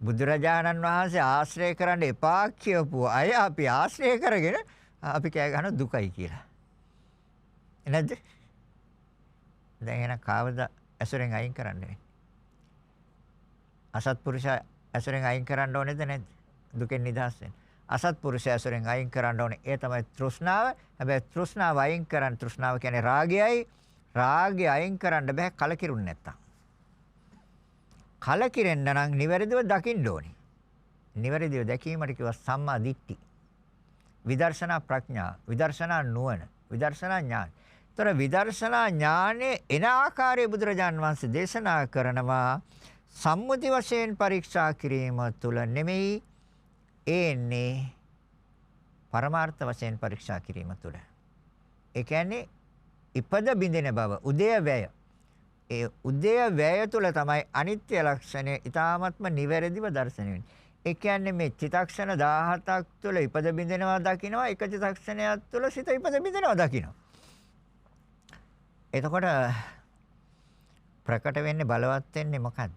බුදුරජාණන් වහන්සේ ආශ්‍රය කරන්න එපා කියපු අය අපි ආශ්‍රය කරගෙන අපි කෑ ගන්න දුකයි කියලා. නැද්ද? දැන් එහෙනම් කාවද ඇසුරෙන් අයින් කරන්නේ? අසත්පුරුෂයා ඇසුරෙන් අයින් කරන්න ඕනේද නැද්ද? දුකෙන් නිදහස් වෙන්න. අසත්පුරුෂයා ඇසුරෙන් අයින් කරන්න ඕනේ. ඒ තමයි තෘෂ්ණාව. හැබැයි තෘෂ්ණාව අයින් කරන්න, තෘෂ්ණාව කියන්නේ රාගයයි. රාගය අයින් කරන්න බෑ කලකිරුන්නේ නැත්තම්. කලකිරෙන්න නම් නිවැරදිව දකින්න ඕනේ. නිවැරදිව දැකීමට කියව සම්මා දිට්ඨි. විදර්ශනා ප්‍රඥා, විදර්ශනා නුවණ, විදර්ශනා ඥාන. ତොර විදර්ශනා ඥානයේ එන ආකාරයේ බුදුරජාන් වහන්සේ දේශනා කරනවා සම්මුති වශයෙන් පරීක්ෂා කිරීම තුළ නෙමෙයි එන්නේ පරමාර්ථ වශයෙන් පරීක්ෂා කිරීම තුළ. ඒ කියන්නේ ඉපද බිඳෙන බව උදේවැය. ඒ උදේවැය තුළ තමයි අනිත්‍ය ලක්ෂණය ඊ타ත්ම නිවැරදිව දැర్శණය වෙන්නේ. ඒ කියන්නේ මේ චිතක්ෂණ 17ක් තුළ ඉපද බිඳෙනවා දකින්නවා එක චිතක්ෂණයක් තුළ සිත ඉපද බිඳෙනවා දකින්නවා. එතකොට ප්‍රකට වෙන්නේ බලවත් වෙන්නේ මොකද්ද?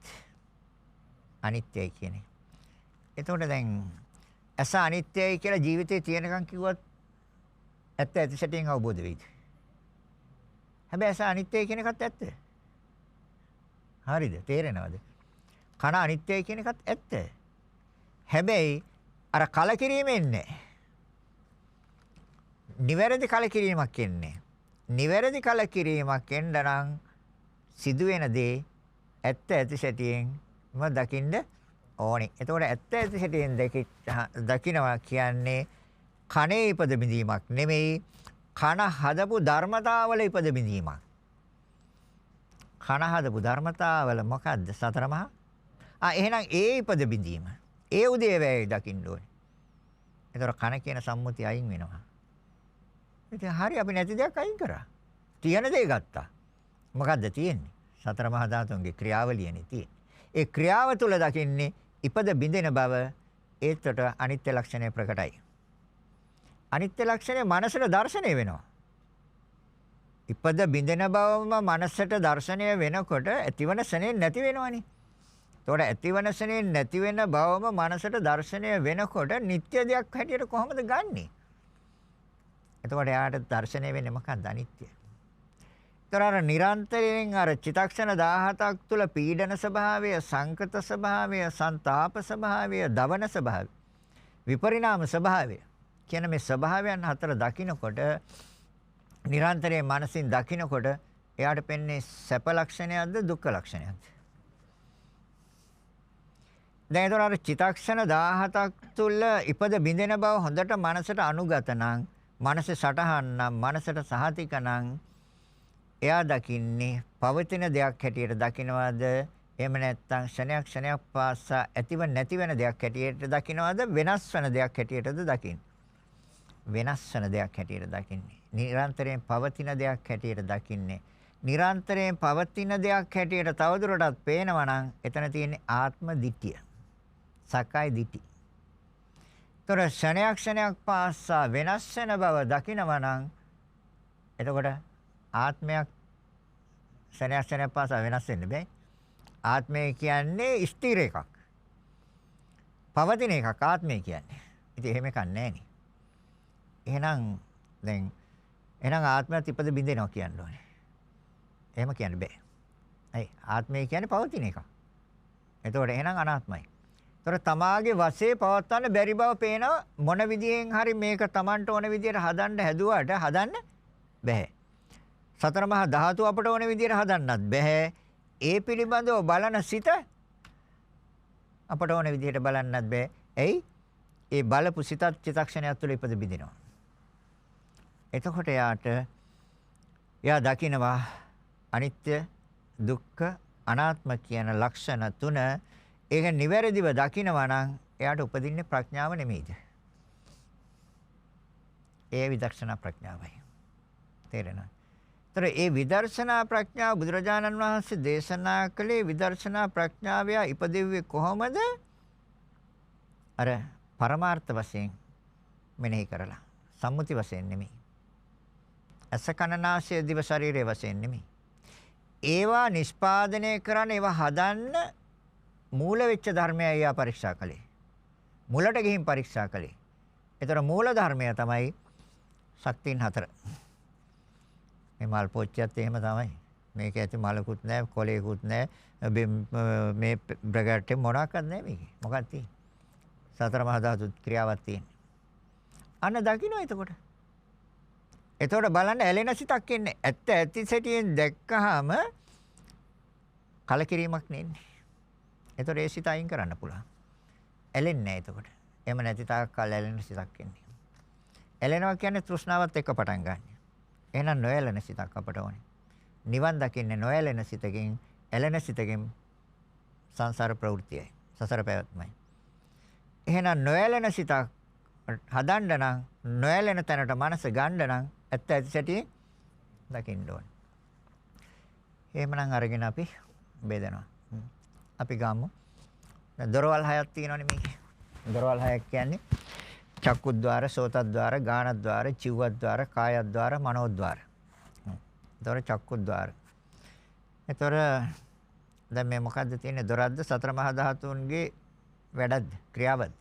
අනිත්‍යයි කියන්නේ. එතකොට දැන් ඇස අනිත්‍යයි කියලා ජීවිතේ තියෙනකන් කිව්වත් ඇත්ත ඇති සැටියෙන් අවබෝධ වෙයිද? හැබැයි ඇස අනිත්‍යයි කියන එකත් ඇත්ත. හරිද? තේරෙනවද? කන අනිත්‍යයි කියන එකත් ඇත්ත. හැබැයි අර කලකිරීමෙන් නැහැ. නිවැරදි කලකිරීමක් එන්නේ. නිවැරදි කලකිරීමක් එන්න නම් සිදුවෙන දේ ඇත්ත ඇති සැටියෙන්ම දකින්න ඕනේ. එතකොට ඇත්ත ඇති සැටියෙන් දකින්නවා කියන්නේ කනේ ඉපද බිඳීමක් නෙමෙයි, කන හදපු ධර්මතාවල ඉපද බිඳීමක්. කන හදපු ධර්මතාවල මොකද්ද? සතර මහා. එහෙනම් ඒ ඉපද බිඳීම. ඒ උදේවැය දකින්න ඕනේ. එතකොට කන කියන සම්මුතිය අයින් වෙනවා. ඉතින් හරි අපි නැති දෙයක් අයින් කරා. තියෙන දේ ගත්තා. මොකද්ද තියෙන්නේ? සතර මහා ධාතුන්ගේ ක්‍රියාවලියනේ තියෙන්නේ. ඒ ක්‍රියාව තුළ දකින්නේ ඉපද බිඳෙන බව. ඒකට අනිත්‍ය ලක්ෂණය ප්‍රකටයි. අනිත්‍ය ලක්ෂණය මනසට දැర్శණය වෙනවා. ඉපද බිඳෙන බවම මනසට දැర్శණය වෙනකොට ඇතිවන සනේ නැති වෙනවනේ. ඒතකොට ඇතිවන සනේ නැති වෙන බවම මනසට දැర్శණය වෙනකොට නිත්‍ය දෙයක් හැටියට කොහොමද ගන්නෙ? එතකොට යාට දැర్శණය වෙන්නේ මොකක්ද? අනිත්‍ය. ඒතර නිරන්තරයෙන් අර චිතක්ෂණ 17ක් තුල පීඩන ස්වභාවය, සංකත ස්වභාවය, සංతాප ස්වභාවය, දවන ස්වභාවය, විපරිණාම ස්වභාවය කියන මේ ස්වභාවයන් හතර දකිනකොට නිරන්තරයෙන් මනසින් දකිනකොට එයාට පෙන්නේ සැප ලක්ෂණයක්ද දුක්ඛ ලක්ෂණයක්ද? දැන් ඒතර අර චිතක්ෂණ 17ක් තුල ඉපද බිඳෙන බව හොඳට මනසට අනුගත නම්, මනස සටහන් නම්, මනසට සහතික නම් එයා දකින්නේ පවතින දෙයක් හැටියට දකින්නවද? එහෙම නැත්නම් ක්ෂණයක් ක්ෂණයක් පාසා ඇතිව නැති වෙන දෙයක් හැටියට දකින්නවද? වෙනස් වෙන දෙයක් හැටියටද දකින්නේ? වෙනස් වෙන දෙයක් හැටියට දකින්නේ. නිරන්තරයෙන් පවතින දෙයක් හැටියට දකින්නේ. නිරන්තරයෙන් පවතින දෙයක් හැටියට තවදුරටත් පේනවා නම් එතන තියෙන්නේ ආත්ම දිට්ඨිය. සක්කාය දිට්ඨි. ତොර ක්ෂණයක් ක්ෂණයක් පාසා වෙනස් වෙන බව දකිනවා නම් එතකොට ආත්මයක් ක්ෂණයක් ක්ෂණයක් පාසා වෙනස් වෙන්න බෑ. ආත්මය කියන්නේ ස්ථිර එකක්. පවතින එකක් ආත්මය කියන්නේ. ඉතින් එහෙම එකක් නැහැ. එහෙනම් දැන් ආත්මයත් ඉපද බින්දෙනවා කියන්න ඕනේ. එහෙම කියන්න බෑ. ඇයි? ආත්මය කියන්නේ පවතින එකක්. එතකොට එහෙනම් අනාත්මයි. ඒතර තමාගේ වශයේ පවත්වන්න බැරි බව පේන මොන විදියෙන් හරි මේක Tamanට ඕන විදියට හදන්න හැදුවාට හදන්න බෑ. සතර මහා ධාතු අපට ඕන විදියට හදන්නත් බෑ. ඒ පිළිබඳව බලන සිත අපට ඕන විදියට බලන්නත් බෑ. එයි ඒ බලපු සිතත් චිතක්ෂණයක් තුළ ඉපද බිඳිනවා. එතකොට එයා දකිනවා අනිත්‍ය, දුක්ඛ, අනාත්ම කියන ලක්ෂණ තුන. ඒක නිවැරදිව දකිනවා නම් එයාට උපදින්නේ ප්‍රඥාව නෙමෙයිද? ඒ විදර්ශනා ප්‍රඥාවයි. තේරෙනවද? ඒතර ඒ විදර්ශනා ප්‍රඥාව බුදුරජාණන් වහන්සේ දේශනා කළේ විදර්ශනා ප්‍රඥාවය ඉපදෙව්වේ කොහොමද? අර පරමාර්ථ වශයෙන් මෙනෙහි කරලා. සම්මුති වශයෙන් නෙමෙයි. අස කන නාසය දිව ශරීරයේ වශයෙන් නෙමෙයි. ඒවා නිෂ්පාදනය කරන්න, ඒවා හදන්න මූල වෙච්ච ධර්මය අයියා පරීක්ෂා කළේ. මුලට ගිහින් පරීක්ෂා කළේ. ඒතර මූල ධර්මය තමයි ශක්තියින් හතර. මේ මල් පොච්චියත් එහෙම තමයි. මේක ඇති මලකුත් නැහැ, කොලේකුත් නැහැ. මේ බ්‍රගට් මොනවාක්වත් නැහැ මේකේ. මොකක්ද තියෙන්නේ? සතර මහා ධාතු ක්‍රියාවක් තියෙන්නේ. අන්න දකින්න එතකොට. එතකොට බලන්න ඇලෙන සිතක් එන්නේ. ඇත්ත ඇති සැටියෙන් දැක්කහම කලකිරීමක් නෙන්නේ. එතකොට ඒ සිත අයින් කරන්න පුළුවන්. ඇලෙන්නේ නැහැ එතකොට. එහෙම නැති තාක් කල් ඇලෙන සිතක් එන්නේ. ඇලෙනවා කියන්නේ තෘෂ්ණාවත් එක්ක පටන් ගන්න. එහෙනම් නොයැලෙන සිතක් අපට ඕනේ. නිවන් දකින්නේ නොයැලෙන සිතකින්, ඇලෙන සිතකින් සංසාර ප්‍රවෘත්තියයි. සසර පැවැත්මයි. එහෙනම් නොයැලෙන සිතක් හදන්න නම් නොයැලෙන තැනට මනස ගන්න නම් ඇත්ත ඇති සැටි දකින්න ඕනේ. එහෙමනම් අරගෙන අපි බෙදනවා. අපි ගමු. දොරවල් හයක් තියෙනවනේ මේකේ. දොරවල් හයක් කියන්නේ චක්කුද්්වාර, සෝතද්්වාර, ගානද්්වාර, චිව්වද්්වාර, කායද්්වාර, මනෝද්්වාර. දොර චක්කුද්්වාර. ඒතොර දැන් මේ මොකද්ද තියෙන්නේ? දොරද්ද සතර මහා ධාතුන්ගේ වැඩක්ද? ක්‍රියාවක්ද?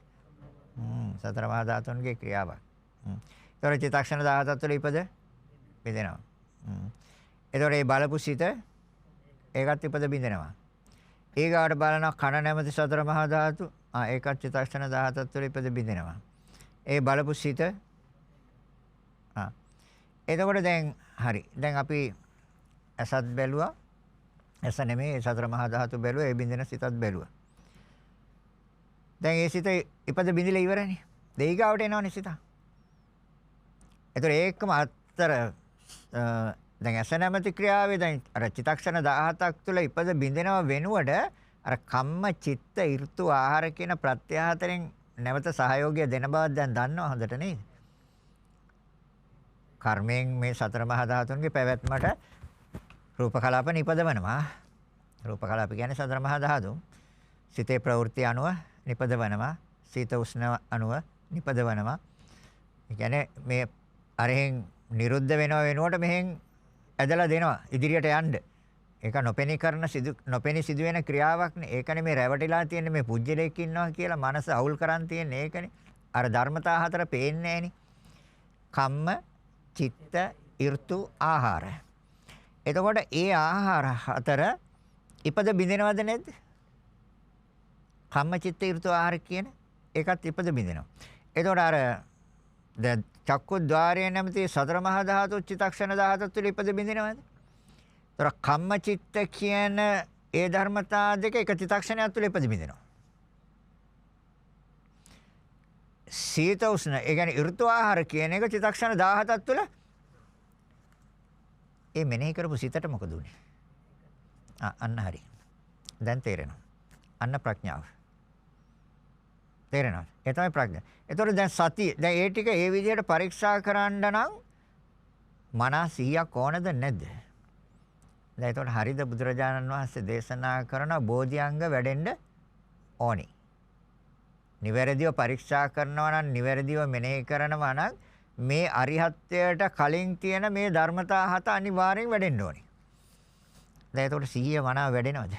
සතර මහා ධාතුන්ගේ ක්‍රියාවක්. ඒතොර චිත්තක්ෂණ 17 තුළ ඉපද බෙදෙනවා. ඒතොර මේ බලපු සිත ඒකත් ඉපද බින්දෙනවා. ඊගාට බලනවා කන නැමැති සතර මහා ධාතු. ඒකත් චිත්තක්ෂණ 17 තුළ ඉපද බින්දෙනවා. ඒ බලපු සිත එතකොට දැන් හරි. දැන් අපි අසත් බැලුවා. ඇස නෙමෙයි සතර මහා ධාතු බැලුවා. ඒ බින්දෙන සිතත් බැලුවා. දැන් ඒ සිත ඉපද බින්දිලා ඉවරනේ. දෙයිගාවට එනවනේ සිත. ඒතර ඒකම අතර දැන් ඇස නැමැති ක්‍රියාවේ දැන් අර චිත්තක්ෂණ 17ක් තුළ ඉපද බින්දෙනව වෙනුවට අර කම්ම චිත්ත ඍතු ආහාර කියන ප්‍රත්‍ය හතරෙන් නැවත සහයෝගය දෙන බව දැන් දන්නව හොඳට නේද? කර්මයෙන් මේ සතර මහා ධාතුන්ගේ පැවැත්මට රූප කලාප නිපදවනවා. රූප කලාප කියන්නේ සතර මහා ධාතු. සිතේ ප්‍රවෘත්ති අනුව නිපදවනවා. සීත උෂ්ණ අනුව නිපදවනවා. ඒ කියන්නේ මේ අරහෙන් නිරුද්ධ වෙනව වෙනුවට මෙහෙන් ඇදලා දෙනවා ඉදිරියට යන්න. ඒක නොපෙනී සිදුවෙන ක්‍රියාවක්නේ. ඒකනේ මේ රැවටිලා තියෙන්නේ මේ පුජ්‍යලයක් ඉන්නවා කියලා මනස අවුල් කරන් තියෙන්නේ ඒකනේ. අර ධර්මතා හතර පේන්නේ නැහෙනි. කම්ම, චිත්ත, ඍතු, ආහාර. එතකොට ඒ ආහාර හතර ඉපද බින්දෙනවද නැද්ද? කම්ම, චිත්ත, ඍතු, ආහාර කියන ඒකත් ඉපද බින්දෙනවා. එතකොට අර දැන් චක්කුද්්වාරයේ නැමැති සතර මහා ධාතු චිත්තක්ෂණ 17 තුළ ඉපද බින්දෙනවද? ඒතර කම්ම චිත්ත කියන ඒ ධර්මතා දෙක එක චිත්තක්ෂණයක් තුළ ඉපද බින්දෙනවා. සීත උෂ්ණ ඒ කියන්නේ ඍතු ආහාර කියන එක චිත්තක්ෂණ 17ක් තුළ ඒ මෙනෙහි කරපු සිතට මොකද උනේ? අන්න හරි. දැන් තේරෙනවා. අන්න ප්‍රඥාව. තේරෙනවද? ඒ තමයි ප්‍රඥා. ඒතකොට දැන් සතිය දැන් ඒ ටික ඒ විදිහට පරීක්ෂා කරන්න නම් මනස 100ක් ඕනද නැද්ද? දැන් ඒතකොට හරිද බුදුරජාණන් වහන්සේ දේශනා කරන බෝධිඅංග වැඩෙන්න ඕනි. නිවැරදිව පරීක්ෂා කරනවා නම් නිවැරදිව මෙනෙහි කරනවා නම් මේ අරිහත්ත්වයට කලින් තියෙන මේ ධර්මතා හත අනිවාර්යෙන් වැඩෙන්න ඕනි. දැන් ඒතකොට 100 මනාව වැඩෙනවද?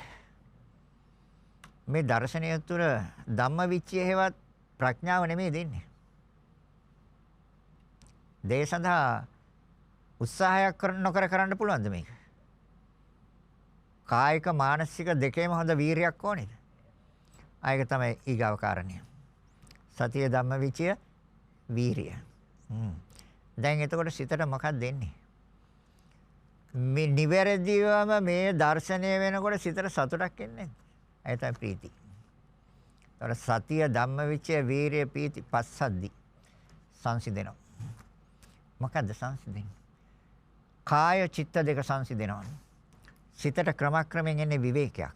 මේ දර්ශනය තුළ ධම්මවිචය හේවත් ප්‍රඥාව නෙමෙයි දෙන්නේ. දේ සඳහා උත්සාහයක් නොකර කරන්න පුළුවන්ද මේක? කායික මානසික දෙකේම හොඳ වීරියක් ඕනේද? ආයක තමයි ඊගාව කාරණය. සතිය ධම්මවිචය වීරිය. දැන් එතකොට සිතට මොකක්ද දෙන්නේ? මේ නිවැරදිවම මේ දර්ශනය වෙනකොට සිතට සතුටක් එන්නේ නැහැ. ඒ තමයි ප්‍රීති. ඒතර සතිය ධම්මවිචය වීරිය ප්‍රීති පස්සද්දි සංසිඳෙනවා. මොකද්ද සංසිඳෙන්නේ? කාය චිත්ත දෙක සංසිඳෙනවා. සිතට ක්‍රමක්‍රමයෙන් එන්නේ විවේකයක්.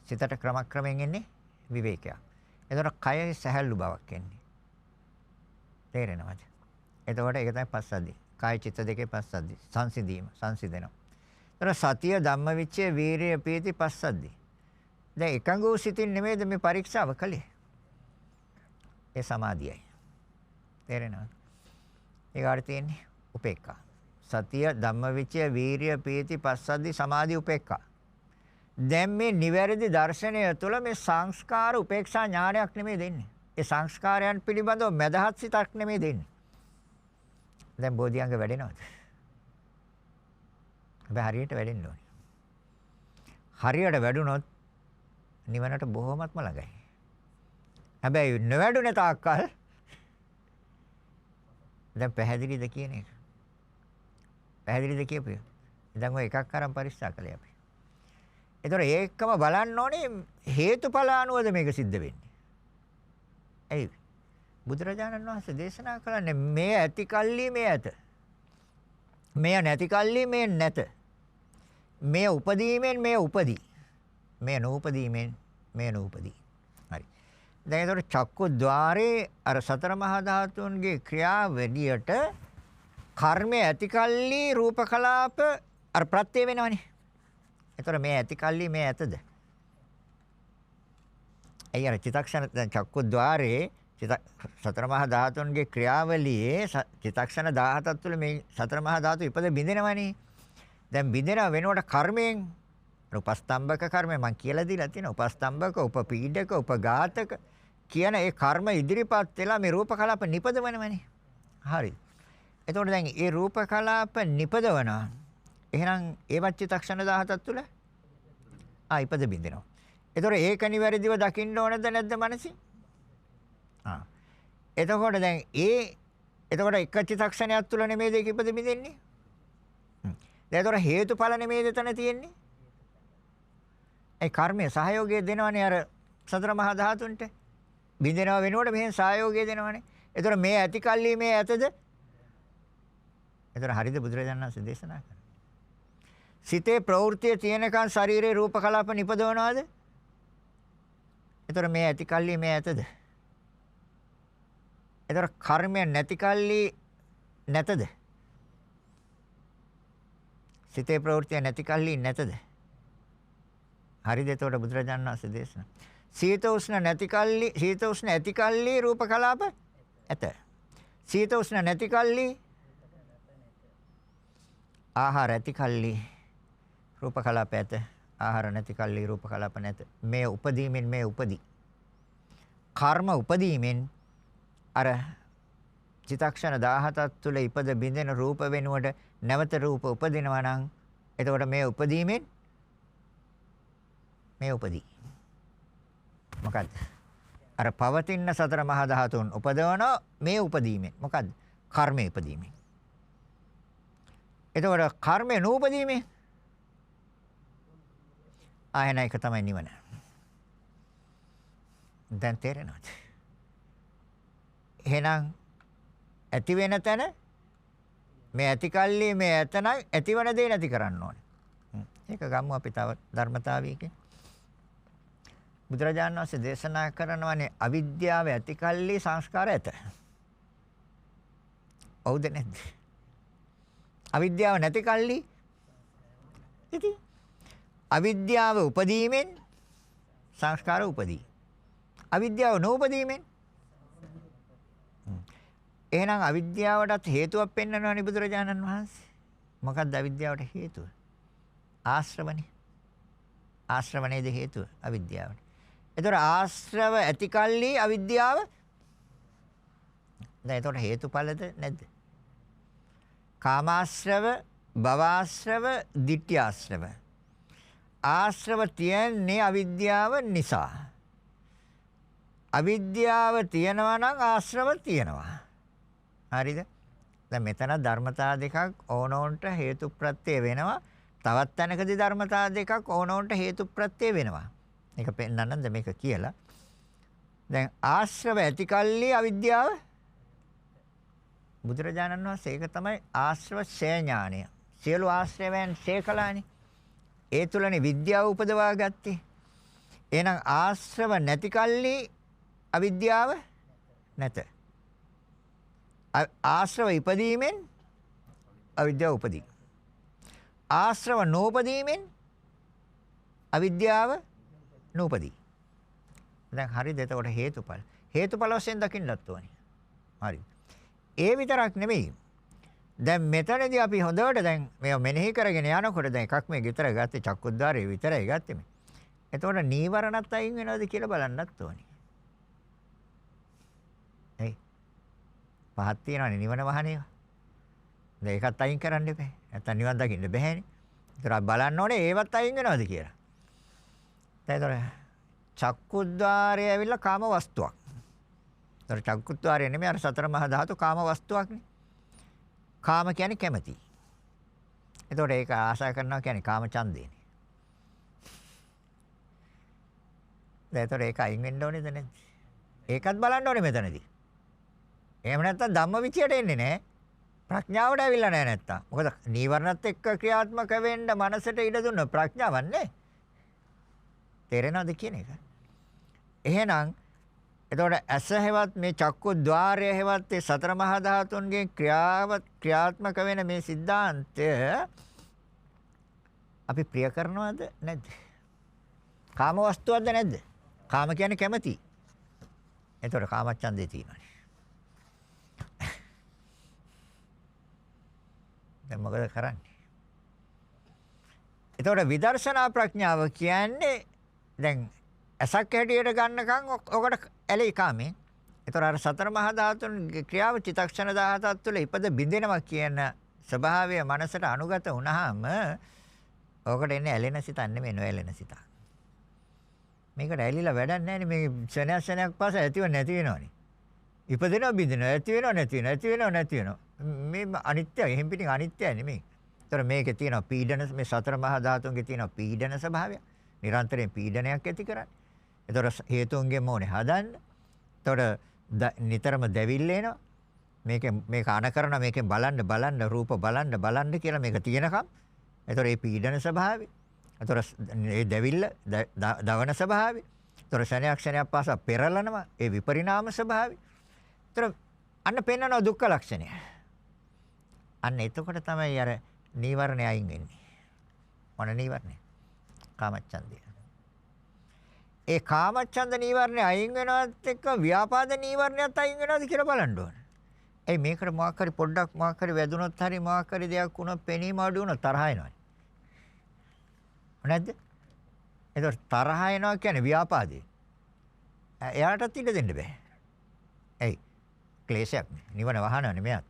සිතට ක්‍රමක්‍රමයෙන් එන්නේ විවේකයක්. ඒතර කයෙහි සැහැල්ලු බවක් එන්නේ. තේරෙනවද? එතකොට ඒක තමයි පස්සද්දි. කාය චිත්ත දෙකේ පස්සද්දි සංසිඳීම සංසිඳෙනවා. ඒතර සතිය ධම්මවිචය වීරිය ප්‍රීති පස්සද්දි දැන් එකඟ වූ සිතින් නෙමෙයිද මේ පරීක්ෂාව කළේ? ඒ සමාධියයි. තේරෙනවද? ඒකට තියෙන්නේ උපේක්ඛා. සතිය ධම්මවිචය වීරිය ප්‍රීති පස්සද්දි සමාධි උපේක්ඛා. දැන් මේ නිවැරදි දර්ශනය තුළ මේ සංස්කාර උපේක්ෂා ඥානයක් නෙමෙයි දෙන්නේ. ඒ සංස්කාරයන් පිළිබඳව මදහත් සිතක් නෙමෙයි දෙන්නේ. දැන් බෝධිඅංග වැඩෙනවද? හැබැයි හරියට වැඩෙන්න ඕනේ. හරියට වැඩුණොත් නිවනට බොහොමත්ම ළඟයි. හැබැයි නොවැඩුනේ තාක්කල් දැන් පැහැදිලිද කියන එක? පැහැදිලිද කියපිය? දැන් ඔය එකක් අරන් පරික්ෂා කළේ අපි. ඒතර ඒකම බලන්න ඕනේ හේතුඵල අනුවද මේක සිද්ධ වෙන්නේ. ඇයි? බුදුරජාණන් වහන්සේ දේශනා කළන්නේ මේ ඇති කල්ලි මේ ඇත. මේ නැති කල්ලි මේ නැත. මේ උපදීමෙන් මේ උපදී. මේ නූපදීමෙන් මේ නූපදී. හරි. දැන් ඒතකොට චක්කු ద్వාරේ අර සතර මහා ධාතුන්ගේ ක්‍රියාවලියට කර්මය ඇති කල්ලි රූප කලාප අර ප්‍රත්‍ය වෙනවනේ. ඒතකොට මේ ඇති කල්ලි මේ ඇතද? ඇයි අර චිත්තක්ෂණ දැන් චක්කු ద్వාරේ සතර මහා ධාතුන්ගේ ක්‍රියාවලියේ චිත්තක්ෂණ 17ක් තුළ මේ සතර මහා ධාතු ඉපද බිඳිනවනේ. දැන් බිඳිනව වෙනකොට කර්මයෙන් උපස්තම්භක කර්මය මම කියලා දීලා තියෙනවා. උපස්තම්භක, උපපීඩක, උපඝාතක කියන ඒ කර්ම ඉදිරිපත් වෙලා මේ රූප කලාප නිපදවනවනේ. හරි. එතකොට දැන් ඒ රූප කලාප නිපදවනවා. එහෙනම් ඒවත් චිත්තක්ෂණ 17ක් තුළ ඉපද බිඳිනවා. එතකොට ඒක නිවැරදිව දකින්න ඕනද නැද්ද මනසින්? එතකොට දැන් එතකොට එක චිත්තක්ෂණයක් තුළ නෙමෙයි දෙක ඉපද බිඳින්නේ. දැන් එතකොට හේතුඵල නෙමෙයි දෙතන තියෙන්නේ. ඒ කර්මය සහයෝගය දෙනවනේ අර සතර මහා ධාතුන්ට. බිඳිනව වෙනකොට මෙහෙන් සහයෝගය දෙනවනේ. එතකොට මේ ඇති කල්ලි මේ ඇතද? එතකොට හරිද බුදුරජාණන් වහන්සේ දේශනා කරන්නේ? සිතේ ප්‍රවෘත්තිය තියෙනකන් ශරීරේ රූප කලාප නිපදවනවද? එතකොට මේ ඇති කල්ලි මේ ඇතද? එතකොට කර්මය නැති කල්ලි නැතද? සිතේ ප්‍රවෘත්තිය නැති කල්ලි නැතද? හරිද? එතකොට බුදුරජාණන් වහන්සේ දේශනා. සීත උෂ්ණ නැති කල්ලි සීත උෂ්ණ ඇති කල්ලි රූප කලාප ඇත. සීත උෂ්ණ නැති කල්ලි ආහාර ඇති කල්ලි රූප කලාප ඇත. ආහාර නැති කල්ලි රූප කලාප නැත. මේ උපදීමෙන් මේ උපදී. කර්ම උපදීමෙන් අර චිත්තක්ෂණ 17ක් තුළ ඉපද බිඳෙන රූප වෙනුවට නැවත රූප උපදිනවා නම් එතකොට මේ උපදීමෙන් මේ උපදී. මොකද්ද? අර පවතින සතර මහා ධාතුන් උපදවන මේ උපදීමෙන්. මොකද්ද? කර්මයේ උපදීමෙන්. එතකොට කර්මයේ නූපදීමෙන් ආයන එක තමයි නිවන. දැන් තේරෙනවද? එහෙනම් ඇති වෙන තැන මේ ඇති කල්ලි මේ ඇතනම් ඇතිවන දේ නැති කරන්න ඕනේ. ඒක ගම්මු අපි තව ධර්මතාවයකින්. බුදුරජාණන් වහන්සේ දේශනා කරනවානේ අවිද්‍යාව ඇති කල්ලි සංස්කාර ඇත. හවුද නැද්ද? අවිද්‍යාව නැති කල්ලි ඉතින් අවිද්‍යාව උපදීමෙන් සංස්කාර උපදී. අවිද්‍යාව නොඋපදීමෙන් එහෙනම් අවිද්‍යාවටත් හේතුවක් පෙන්වනවානේ බුදුරජාණන් වහන්සේ. මොකක්ද අවිද්‍යාවට හේතුව? ආශ්‍රවනේ. ආශ්‍රවනේද හේතුව අවිද්‍යාවට. ඒතර ආශ්‍රව ඇති කල්ලි අවිද්‍යාව දැන් ඒතර හේතුඵලද නැද්ද? කාමාශ්‍රව, භවආශ්‍රව, ditthිආශ්‍රව. ආශ්‍රව තියන්නේ අවිද්‍යාව නිසා. අවිද්‍යාව තියනවා නම් ආශ්‍රව තියනවා. හරිද? දැන් මෙතන ධර්මතා දෙකක් ඕනෝන්ට හේතුප්‍රත්‍ය වෙනවා. තවත් තැනකදී ධර්මතා දෙකක් ඕනෝන්ට හේතුප්‍රත්‍ය වෙනවා. මේක පෙන්නන්නද මේක කියලා. දැන් ආශ්‍රව ඇති කල්ලි අවිද්‍යාව බුදුරජාණන් වහන්සේ ඒක තමයි ආශ්‍රව ක්ෂය ඥානය. සියලු ආශ්‍රවයන් ක්ෂය කළානේ. ඒ තුලනේ විද්‍යාව උපදවා ගත්තේ. එහෙනම් ආශ්‍රව නැති කල්ලි අවිද්‍යාව නැත. ආශ්‍රව ඉපදීමෙන් අවිද්‍යාව උපදී. ආශ්‍රව නෝපදීමෙන් අවිද්‍යාව නූපදී. දැන් හරිද? එතකොට හේතුඵල. හේතුඵල වශයෙන් දකින්නත් ඕනේ. හරි. ඒ විතරක් නෙමෙයි. දැන් මෙතනදී අපි හොඳට දැන් මේව මෙනෙහි කරගෙන යනකොට දැන් එකක් මේ විතර ගත්තේ චක්කුද්්වාරයේ විතරයි ගත්තේ මේ. එතකොට නීවරණත් අයින් වෙනවද කියලා බලන්නත් ඕනේ. එයි. පහක් තියෙනවනේ නිවන වහනේ. දැන් ඒකත් අයින් කරන්න එපා. නැත්තම් නිවන් දකින්න බැහැනේ. ඒතර බලන්න ඕනේ ඒවත් අයින් වෙනවද කියලා. දැන් චක්කුද්්වාරය ඇවිල්ලා කාම වස්තුවක්. ඒතර චක්කුද්්වාරය නෙමෙයි අර සතර මහා ධාතු කාම වස්තුවක්නේ. කාම කියන්නේ කැමැති. එතකොට ඒක ආශා කරනවා කියන්නේ කාම ඡන්දේනේ. දැන් ඒතර ඒක අයින් වෙන්න ඕනේද නැද්ද? ඒකත් බලන්න ඕනේ මෙතනදී. එහෙම නැත්නම් ධම්මවිචයට එන්නේ නැහැ. ප්‍රඥාවට ඇවිල්ලා නැහැ නැත්තම්. මොකද නීවරණත් එක්ක ක්‍රියාත්මක වෙන්න මනසට ඉඩ දුන්න ප්‍රඥාවක් නේ. තේරෙනවද කියන එක? එහෙනම් එතකොට ඇස හැවත් මේ චක්කු ద్వාරය හැවත් ඒ සතර මහා ධාතුන්ගේ ක්‍රියාත්මක වෙන මේ સિદ્ધාන්තය අපි ප්‍රිය කරනවද නැද්ද? කාම වස්තුවක්ද නැද්ද? කාම කියන්නේ කැමැති. එතකොට කාමච්ඡන්දේ තියෙනවානේ. දැන් මොකද කරන්නේ? එතකොට විදර්ශනා ප්‍රඥාව කියන්නේ දැන් අසක් හැටියට ගන්නකම් ඔකට ඇලේ කාමේ. ඒතර අර සතර මහා ධාතුන්ගේ ක්‍රියාව චිත්තක්ෂණ 17ක් තුළ ඉපද බින්දෙනවා කියන ස්වභාවය මනසට අනුගත වුණාම ඔකට එන්නේ ඇලෙන සිතක් නෙමෙයි නොඇලෙන සිතක්. මේකට ඇලිලා වැඩක් නැහැ නේ. මේ ශනයක් පාස ඇතිව නැති වෙනවනේ. ඉපදෙනවා බින්දෙනවා ඇති වෙනවා නැති වෙනවා ඇති වෙනවා නැති වෙනවා. මේ අනිත්‍යයි. එහෙන් පිටින් අනිත්‍යයි නෙමෙයි. ඒතර මේකේ තියෙනවා පීඩන මේ සතර මහා ධාතුන්ගේ තියෙනවා පීඩන ස්වභාවය. නිරන්තරයෙන් පීඩනයක් ඇති කරන්නේ. ඒතොර හේතුන්ගේ මොනේ හදන්න. ඒතොර නිතරම දැවිල්ල එනවා. මේක අන කරන මේකෙන් බලන්න රූප බලන්න කියලා මේක තියෙනකම්. ඒතොර මේ පීඩන ස්වභාවය. ඒතොර මේ දැවිල්ල දවන ස්වභාවය. ඒතොර ශනයක් පාසා පෙරලනවා. ඒ විපරිණාම ස්වභාවය. ඒතොර අන්න පෙන්වන දුක්ඛ ලක්ෂණය. අන්න එතකොට තමයි අර නීවරණය අයින් වෙන්නේ. මොන නීවරණය? කාමච්ඡන්දය. ඒ කාමච්ඡන්ද නීවරණය අයින් වෙනවත් එක්ක ව්‍යාපාද නීවරණයත් අයින් වෙනවද කියලා බලන්න ඕන. ඒ මේකට මොකක් හරි පොඩ්ඩක් මොකක් හරි වැදුනොත් හරි මොකක් හරි දෙයක් වුණොත් පෙනීම අඩු වුණොත් තරහ එනවනේ. නැද්ද? ඒක තරහ එනවා කියන්නේ ව්‍යාපාදේ. එයාටත් ඉඩ දෙන්න බෑ. ඇයි? ක්ලේශයක් නිවන වහනවනේ මෙයාත්.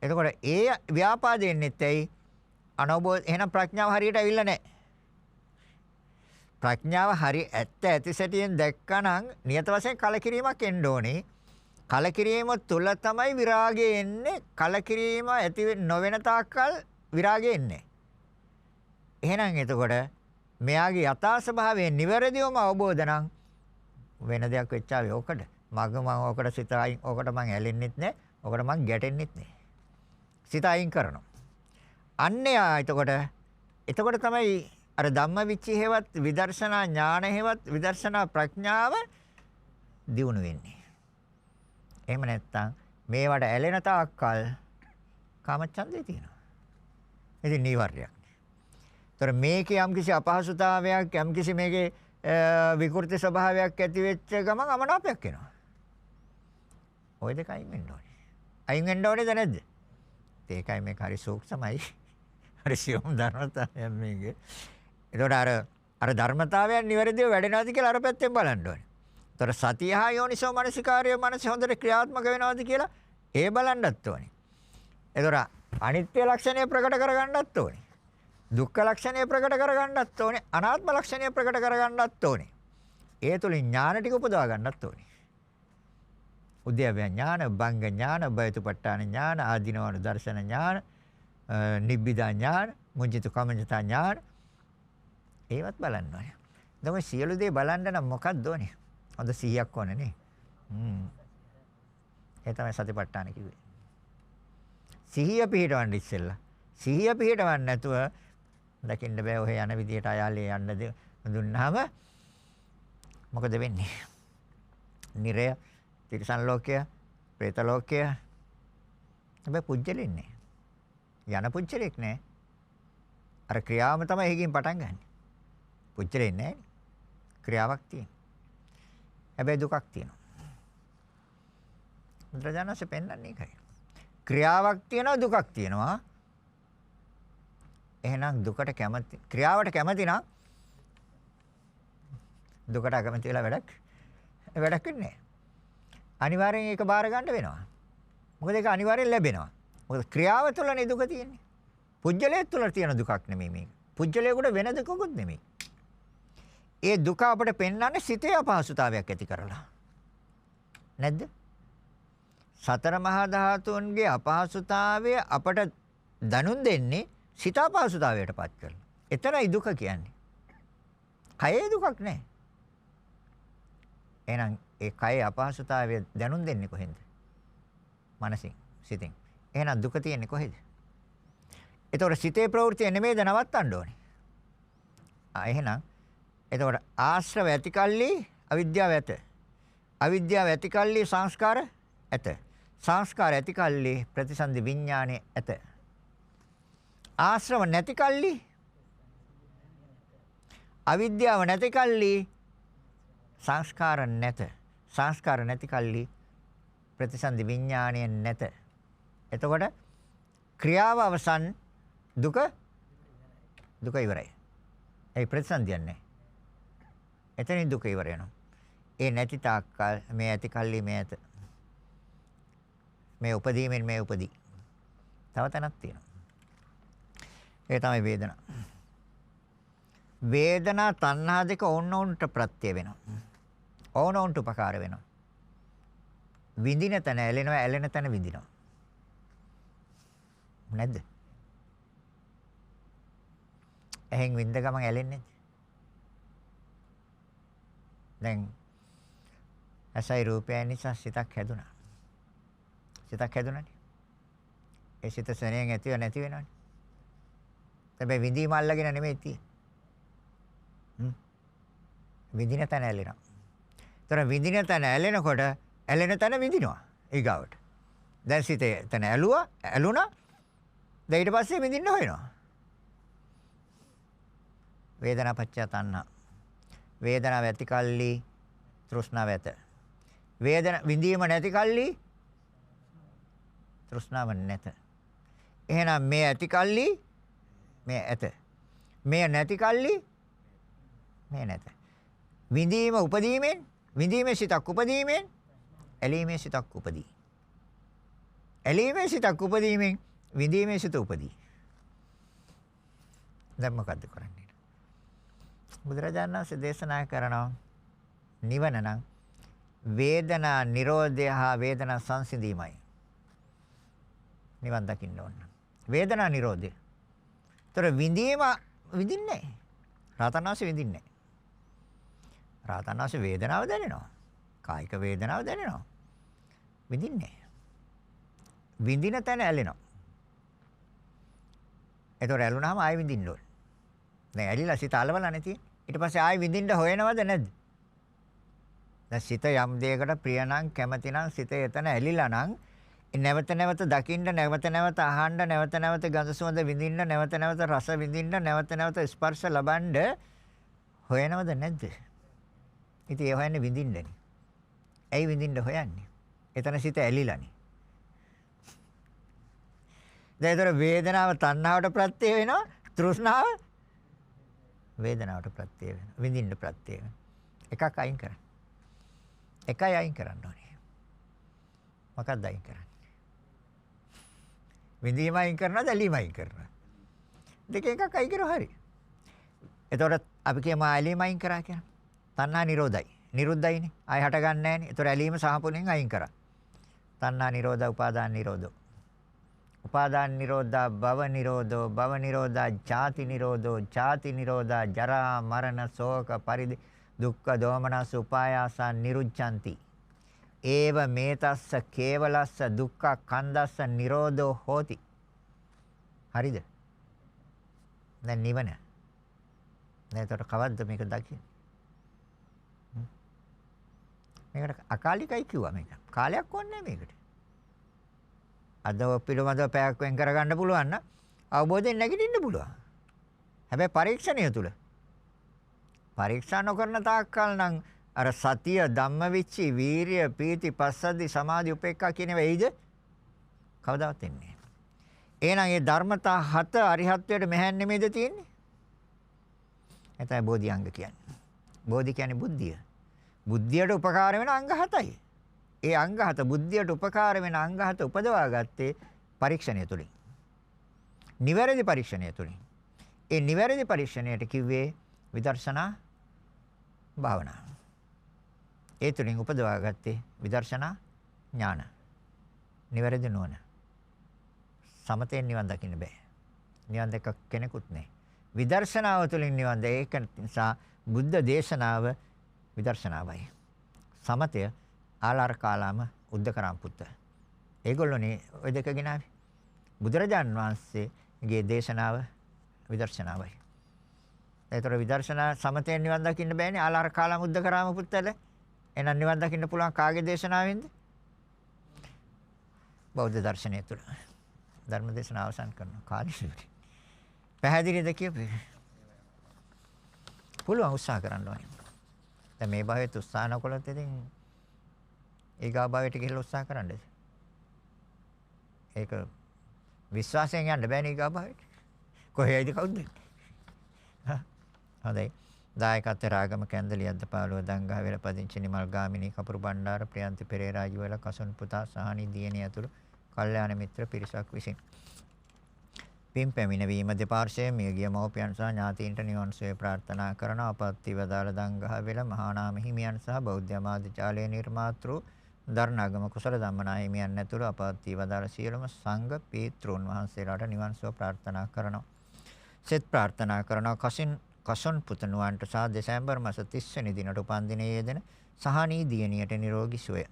එතකොට ඒ ව්‍යාපාදෙන්නෙත් ඇයි? අනවබෝධ එහෙනම් ප්‍රඥාව හරියට ඇවිල්ලා නැහැ. ප්‍රඥාව හරි ඇත්ත ඇති සැටියෙන් දැක්කනම් නියත වශයෙන් කලකිරීමක් එන්න ඕනේ. කලකිරීම තුල තමයි විරාගය එන්නේ. කලකිරීම ඇති නොවන තාක්කල් විරාගය එන්නේ. එහෙනම් එතකොට මෙයාගේ යථා ස්වභාවය නිවැරදිවම අවබෝධ නම් වෙන දෙයක් වෙච්චාවේ ඕකට. මම ඕකට සිත අයින් ඕකට මං ඇලෙන්නෙත් නැහැ. ඕකට මං ගැටෙන්නෙත් නැහැ. සිත අයින් කරනවා. අන්නේ එතකොට තමයි අර ධම්මවිචි හේවත් විදර්ශනා ඥාන හේවත් විදර්ශනා ප්‍රඥාව දියුණු වෙන්නේ. එහෙම නැත්නම් මේවට ඇලෙන තාක්කල් කාමච්ඡන්දේ තියෙනවා. ඉතින් නීවරණයක්. ඒතර මේකේ යම්කිසි අපහසුතාවයක් යම්කිසි මේකේ විකෘති ස්වභාවයක් ඇති වෙච්ච ගමන් අමනාපයක් එනවා. ওই දෙක අයින් වෙන්න ඕනේ. අයින් වෙන්න ඕනේද නැද්ද? ඒකයි මේක හරි සූක්ෂමයි. හරි සියුම් ධර්මතාවයක් මේකේ. ඒතකොට අර ධර්මතාවයන් නිවැරදිව වැඩෙනවද කියලා අර පැත්තෙන් බලන්න ඕනේ. ඒතකොට සතිය හා යෝනිසෝ මනසිකාර්ය මනස හොඳට ක්‍රියාත්මක වෙනවද කියලා ඒ බලන්නත් ඕනේ. ඒතකොට අනිත්‍ය ලක්ෂණය ප්‍රකට කරගන්නත් ඕනේ. දුක්ඛ ලක්ෂණය ප්‍රකට කරගන්නත් ඕනේ. අනාත්ම ලක්ෂණය ප්‍රකට කරගන්නත් ඕනේ. ඒ තුලින් ඥාන ටික උපදවා ගන්නත් ඕනේ. උද්‍යව්‍ය ඥාන, භංග ඥාන, බයතුපට්ඨාන ඥාන, ආධිනවන දර්ශන ඥාන, නිබ්බිදා ඥාන, මුජ්ජිත කමඤ්ඤතා ඥාන ඒවත් බලන්න ඕනේ. දැන් සියලු දේ බලන්න නම් මොකක්ද ඕනේ? හොඳ 100ක් ඕනේ නේ. ඒ තමයි සතිපට්ඨාන කිව්වේ. සිහිය පිහිටවන්න ඉස්සෙල්ලා. සිහිය පිහිටවන්න නැතුව දකින්න බෑ ඔහෙ යන විදියට අයාලේ යන්න දුන්නාම මොකද වෙන්නේ? නිරය, තිරිසන් ලෝකය, പ്രേත ලෝකය. හැබැයි පුජ්‍යලෙක් නෑ. යන පුජ්‍යලෙක් නෑ. අර ක්‍රියාවම තමයි එකකින් පටන් ගන්න. පුජ්‍යලෙක් නෑ. ක්‍රියාවක් තියෙනවා. හැබැයි දුකක් තියෙනවා. බුදුරජාණන්සේ පෙන්වන්නේ ඒකයි. ක්‍රියාවක් තියෙනවා දුකක් තියෙනවා. එහෙනම් දුකට කැමති ක්‍රියාවට කැමති නම් දුකට අකමැති වෙලා වැඩක් වෙන්නේ නැහැ. අනිවාර්යෙන් ඒක බාර ගන්න වෙනවා. මොකද ඒක අනිවාර්යෙන් ලැබෙනවා. මොකද ක්‍රියාව තුළනේ දුක තියෙන්නේ. පුජ්‍යලයේ තුළ තියෙන දුකක් නෙමෙයි මේක. පුජ්‍යලයේකට වෙන දුකකුත් නෙමෙයි. ඒ දුක අපිට පෙන්වන්නේ සිතේ අපහසුතාවයක් ඇති කරලා. නැද්ද? සතර මහා ධාතුන්ගේ අපහසුතාවය අපට දනුන් දෙන්නේ සිත අපහසුතාවයට පත් කරලා. එතරයි දුක කියන්නේ. කයේ දුකක් නැහැ. එහෙනම් ඒ කයේ අපහසුතාවය දැනුම් දෙන්නේ කොහෙන්ද? මනසින්, සිතෙන්. එහෙනම් දුක තියෙන්නේ කොහෙද? එතකොට සිතේ ප්‍රවෘත්ති නෙමෙයිද නවත්තන්න ඕනේ. එහෙනම් එතකොට ආශ්‍රව ඇති කල්ලි අවිද්‍යාව ඇත. අවිද්‍යාව ඇති කල්ලි සංස්කාර ඇත. සංස්කාර ඇති කල්ලි ප්‍රතිසන්දි විඥානය ඇත. ආශ්‍රව නැති කල්ලි අවිද්‍යාව නැති කල්ලි සංස්කාර නැත. සංස්කාර නැති කල්ලි ප්‍රතිසන්දි විඥානය නැත. එතකොට ක්‍රියාව අවසන් දුක ඉවරයි. ඒ ප්‍රතිසන්දියක් නැහැ. එතනින් දුක ඉවර වෙනවා. ඒ නැති තාක්කල් මේ ඇති කල්ලි මේ ඇත. මේ උපදීමෙන් මේ උපදී. තව තැනක් තියෙනවා. ඒ තමයි වේදනා. වේදනා තණ්හා දෙක ඕනෝන්ට ප්‍රත්‍ය වෙනවා. ඕනෝන්ට උපකාර වෙනවා. විඳින තැන ඇලෙනවා, ඇලෙන තැන විඳිනවා. නැද්ද? එහෙන් විඳ ගමන් ඇලෙන්නේ. දැන් ඇසයි රූපය නිසා සිතක් හැදුනා. සිතක් හැදුනානේ. ඒ සිත සෙනෙන් ඇතිව නැති වෙනවානේ. හැබැයි විඳීම අල්ලගෙන නෙමෙයි තියෙන්නේ. විඳින තැන ඇලෙනවා. ඒතර විඳින තැන ඇලෙනකොට ඇලෙන තැන විඳිනවා ඊගාවට. දැන් සිතේ තැන ඇලුණා. දැන් ඊට පස්සේ විඳින්න හොයනවා. වේදනා පච්චය තණ්හා. වේදනාව ඇති කල්ලි තෘෂ්ණාව ඇත. විඳීම නැති කල්ලි තෘෂ්ණාව නැත. එහෙනම් මේ ඇති කල්ලි මේ ඇත. මේ නැති කල්ලි මේ නැත. විඳීම උපදීමෙන් විඳීමේ සිතක් උපදීමෙන් ඇලීමේ සිතක් උපදී. ඇලීමේ සිතක් උපදීමෙන් විඳීමේ සිත උපදී. දැන් මොකද්ද කරන්නේ? බුදුරජාණන් වහන්සේ දේශනා කරනවා නිවන නම් වේදනා නිරෝධය හා වේදනා සංසිඳීමයි. නිවන් දකින්න ඕන. වේදනා නිරෝධය. ඒතර විඳීම විඳින්නේ නැහැ. රහතන් වහන්සේ විඳින්නේ නැහැ. රහතන් වහන්සේ වේදනාව දැනෙනවා. කායික වේදනාව දැනෙනවා. විඳින්නේ නැහැ. විඳින තැන ඇලෙනවා. ඒතර ඇලුනහම ආයෙ විඳින්න ඕන. දැන් ඇලිලා සිත අලවලා නැති. ඊට පස්සේ ආයෙ විඳින්න හොයනවද නැද්ද? දැන් සිත යම් දෙයකට ප්‍රිය නම් කැමති නම් සිත එතන ඇලිලා නම් නැවත නැවත දකින්න නැවත නැවත අහන්න නැවත නැවත ගඳ සුවඳ විඳින්න නැවත නැවත රස විඳින්න නැවත නැවත ස්පර්ශ ලබන්න හොයනවද නැද්ද? ඉතින් ඒ හොයන්නේ විඳින්නනේ. ඇයි විඳින්න හොයන්නේ? එතන සිත ඇලිලානේ. දැන් ඒතර වේදනාව තණ්හාවට ප්‍රත්‍ය වෙනවා. තෘෂ්ණාව වේදනාවට ප්‍රත්‍ය වෙනවා. විඳින්න ප්‍රත්‍ය වෙනවා. එකක් අයින් කරන්න. එකයි අයින් කරන්න ඕනේ. මොකක්ද අයින් කරන්නේ? විඳීම අයින් කරනවද ඇලීම අයින් කරනවද? දෙක එකක් අයින් කරුවා හරි. එතකොට අපි කියමු ඇලීම අයින් කරා කියලා. තණ්හා නිරෝධයි. නිරුද්ධයිනේ. ආය හට ගන්න නැහැනේ. එතකොට ඇලීම සහපුලින් අයින් කරා. තණ්හා නිරෝධ උපාදාන නිරෝධෝ. උපාදාන නිරෝධා භව නිරෝධෝ භව නිරෝධා ජාති නිරෝධෝ ජාති නිරෝධා ජරා මරණ ශෝක පරිදේ දුක්ඛ දෝමනස් උපායාසා නිරුච්ඡanti. ඒව මේතස්ස කේවලස්ස දුක්ඛ කන්දස්ස නිරෝධෝ හෝති. හරිද? දැන් නිවන. දැන් ඒතර කවද්ද මේක දකින්නේ? මේකට අකාලිකයි කිව්වා මේක. කාලයක් ඕනේ මේකට. අද පිළිබඳව පැයක් වෙන් කරගන්න පුළුවන් නම් අවබෝධයෙන් නැගිටින්න පුළුවන්. හැබැයි පරීක්ෂණය තුල පරීක්ෂා නොකරන තාක්කල් නම් අර සතිය ධම්මවිචි වීරිය පීති පස්සද්ධි සමාධි උපේක්ඛා කියන වෙයිද? කවදාවත් එන්නේ නැහැ. එහෙනම් මේ ධර්මතා හත අරිහත්ත්වයට මෙහෙන් නෙමෙයිද තියෙන්නේ? එතයි බෝධි අංග කියන්නේ. බෝධි කියන්නේ බුද්ධිය. බුද්ධියට උපකාර වෙන අංග හතයි. ඒ අංග හත බුද්ධියට උපකාර වෙන අංග හත උපදවා ගත්තේ පරීක්ෂණය තුලින්. නිවැරදි පරීක්ෂණය තුලින්. ඒ නිවැරදි පරීක්ෂණයට කිව්වේ විදර්ශනා භාවනාව. ඒ තුලින් උපදවා ගත්තේ විදර්ශනා ඥාන. නිවැරදි නුවණ. සමතෙන් නිවන් දකින්න බෑ. නිවන් දැක කෙනෙකුත් නැහැ. විදර්ශනාව තුළින් නිවන් දැක ඒක නිසා බුද්ධ දේශනාව විදර්ශනාවයි. සමතය ආලාර කාලාම උද්දකරම් පුත්ත. ඒගොල්ලෝනේ ওই දෙක ගෙනාවේ. බුදුරජාන් වහන්සේගේ දේශනාව විදර්ශනාවයි. ඒතර විදර්ශනා සමතෙන් නිවන් දකින්න බෑනේ. ආලාර කාලා මුද්ද කරාම පුත්තල. එහෙනම් නිවන් දකින්න පුළුවන් කාගේ දේශනාවෙන්ද? බෞද්ධ දර්ශනය තුළ. ධර්ම දේශනාව අවසන් කරනවා කාලේ. පැහැදිලිද කියපේ? පුළුවන් උත්සාහ කරන්න ඕනේ. දැන් මේ භවයේ උත්සාහ නොකළොත් ඉතින් ඊගා භවයට ගිහිල්ලා උත්සාහ කරන්නද? ඒක විශ්වාසයෙන් යන්න බෑනේ ඊගා භවයට. කොහේයිද කවුද? හොඳයි. දායකත්ව රාගම කැන්දලියද්ද පාළුව දංගහ වෙල පදිංචි නිමල් ගාමිණී කපුරු බණ්ඩාර ප්‍රියන්ති පෙරේරා යුවල කසුන් පුතා සහනී දියණිය ඇතුළු කල්යාණ මිත්‍ර පිරිසක් විසින් පින් පැමිණවීම දෙපාර්ශ්වයේ මියගිය මව්පියන් සහ ඥාතීන්ට නිවන් සුවය ප්‍රාර්ථනා කරන අපත්ති වදාළ දංගහ වෙල මහා නාම හිමියන් සහ බෞද්ධ ආමාත්‍යාලයේ නිර්මාතෘ දරණාගම කුසල ධම්මනා හිමියන් ඇතුළු අපත්ති වදාළ සියලුම සංඝ පීත්‍රුන් වහන්සේලාට නිවන් සුව ප්‍රාර්ථනා කරනවා. සෙත් ප්‍රාර්ථනා කරනවා කසොන් පුතණුවන්ට සහ දෙසැම්බර් මාස 30 වෙනි දිනට උපන් දිනයේ යෙදෙන සහනී දියණියට නිරෝගී සුවය.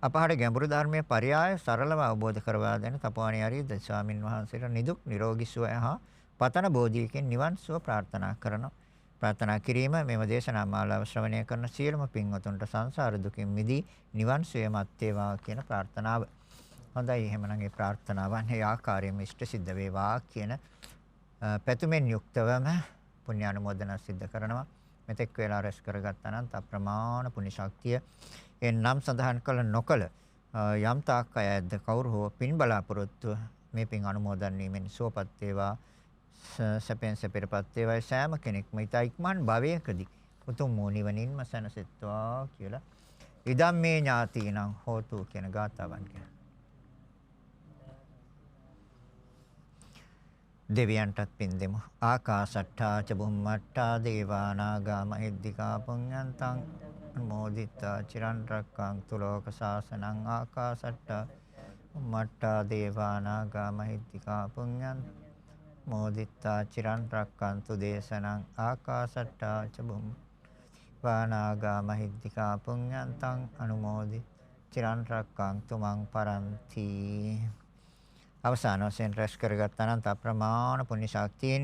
අපහාර ගැඹුරු ධර්මයේ පරයාය සරලව අවබෝධ කරවා දෙන තපෝවණී ආරියද ස්වාමින් වහන්සේට නිදුක් නිරෝගී සුවය හා පතන බෝධියකින් නිවන් සුව ප්‍රාර්ථනා කරනවා. ප්‍රාර්ථනා කිරීම මෙම දේශනා මාලාව ශ්‍රවණය කරන සියලුම පින්වතුන්ට සංසාර දුකින් මිදී නිවන් සුවයමත් වේවා කියන ප්‍රාර්ථනාව. හොඳයි එහෙමනම් ඒ ප්‍රාර්ථනාවන් ඒ ආකාරයෙන්ම ඉෂ්ට සිද්ධ වේවා කියන පැතුමෙන් යුක්තවම පුණ්‍යානුමෝදනා සිද්ධ කරනවා. මෙතෙක් වේලා රැස් කරගත් අනන්ත අප්‍රමාණ පුණ්‍ය ශක්තිය එනම් සඳහන් කළ නොකළ යම් තාක් අය ඇද්ද කවුරු හෝ පින් බලාපොරොත්තු මේ පින් අනුමෝදන් වීමෙන් සුවපත් වේවා සැපෙන් සැපිරපත් වේවා සෑම කෙනෙක්ම ඊට ඉක්මන් භවයකදී උතුම් වූ නිවනින්ම සැනසෙත්වා කියලා ඉදම්මේ ඥාතීනම් හෝතු කියන ගාථාවන් කියන දෙවියන්ටත් පින් දෙමු. ආකාශට්ටා ච බුම්මට්ටා දේවා නාග මහිද්దికා පුඤ්ඤන්තං මොදිතා චිරන් රැක්කන්තු ලෝක සාසනං ආකාශට්ටා බුම්මට්ටා දේවා නාග මහිද්దికා පුඤ්ඤං මොදිතා චිරන් රැක්කන්තු දේශනං ආකාශට්ටා ච බුම්මා නාග මහිද්దికා පුඤ්ඤන්තං අනුමෝදි චිරන් රැක්කන්තු මං පරන්ති. අවසාන වශයෙන් රැස් කරගත් අනන්ත අප්‍රමාණ පුණ්‍ය ශක්තියෙන්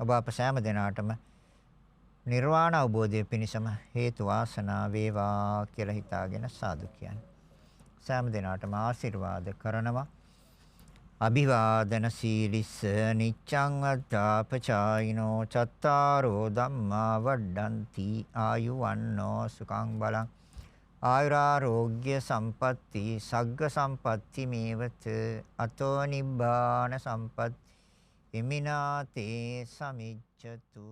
ඔබ අප සෑම දෙනාටම නිර්වාණ අවබෝධය පිණිසම හේතු වාසනා වේවා කියලා හිතාගෙන සාදු කියන්නේ. සෑම දෙනාටම ආශිර්වාද කරනවා. අභිවාදන සීලිස්ස නිච්ඡං වද්ධාපචායිනෝ චත්තාරෝ ධම්මා වඩ්ඩಂತಿ ආයුවන්නෝ සුඛං බලං ආයුරාෝග්‍ය සම්පatti සග්ග සම්පatti මේවත අතෝ නිබ්බාන සම්පatti ඉමිනාතේ සමිච්ඡතු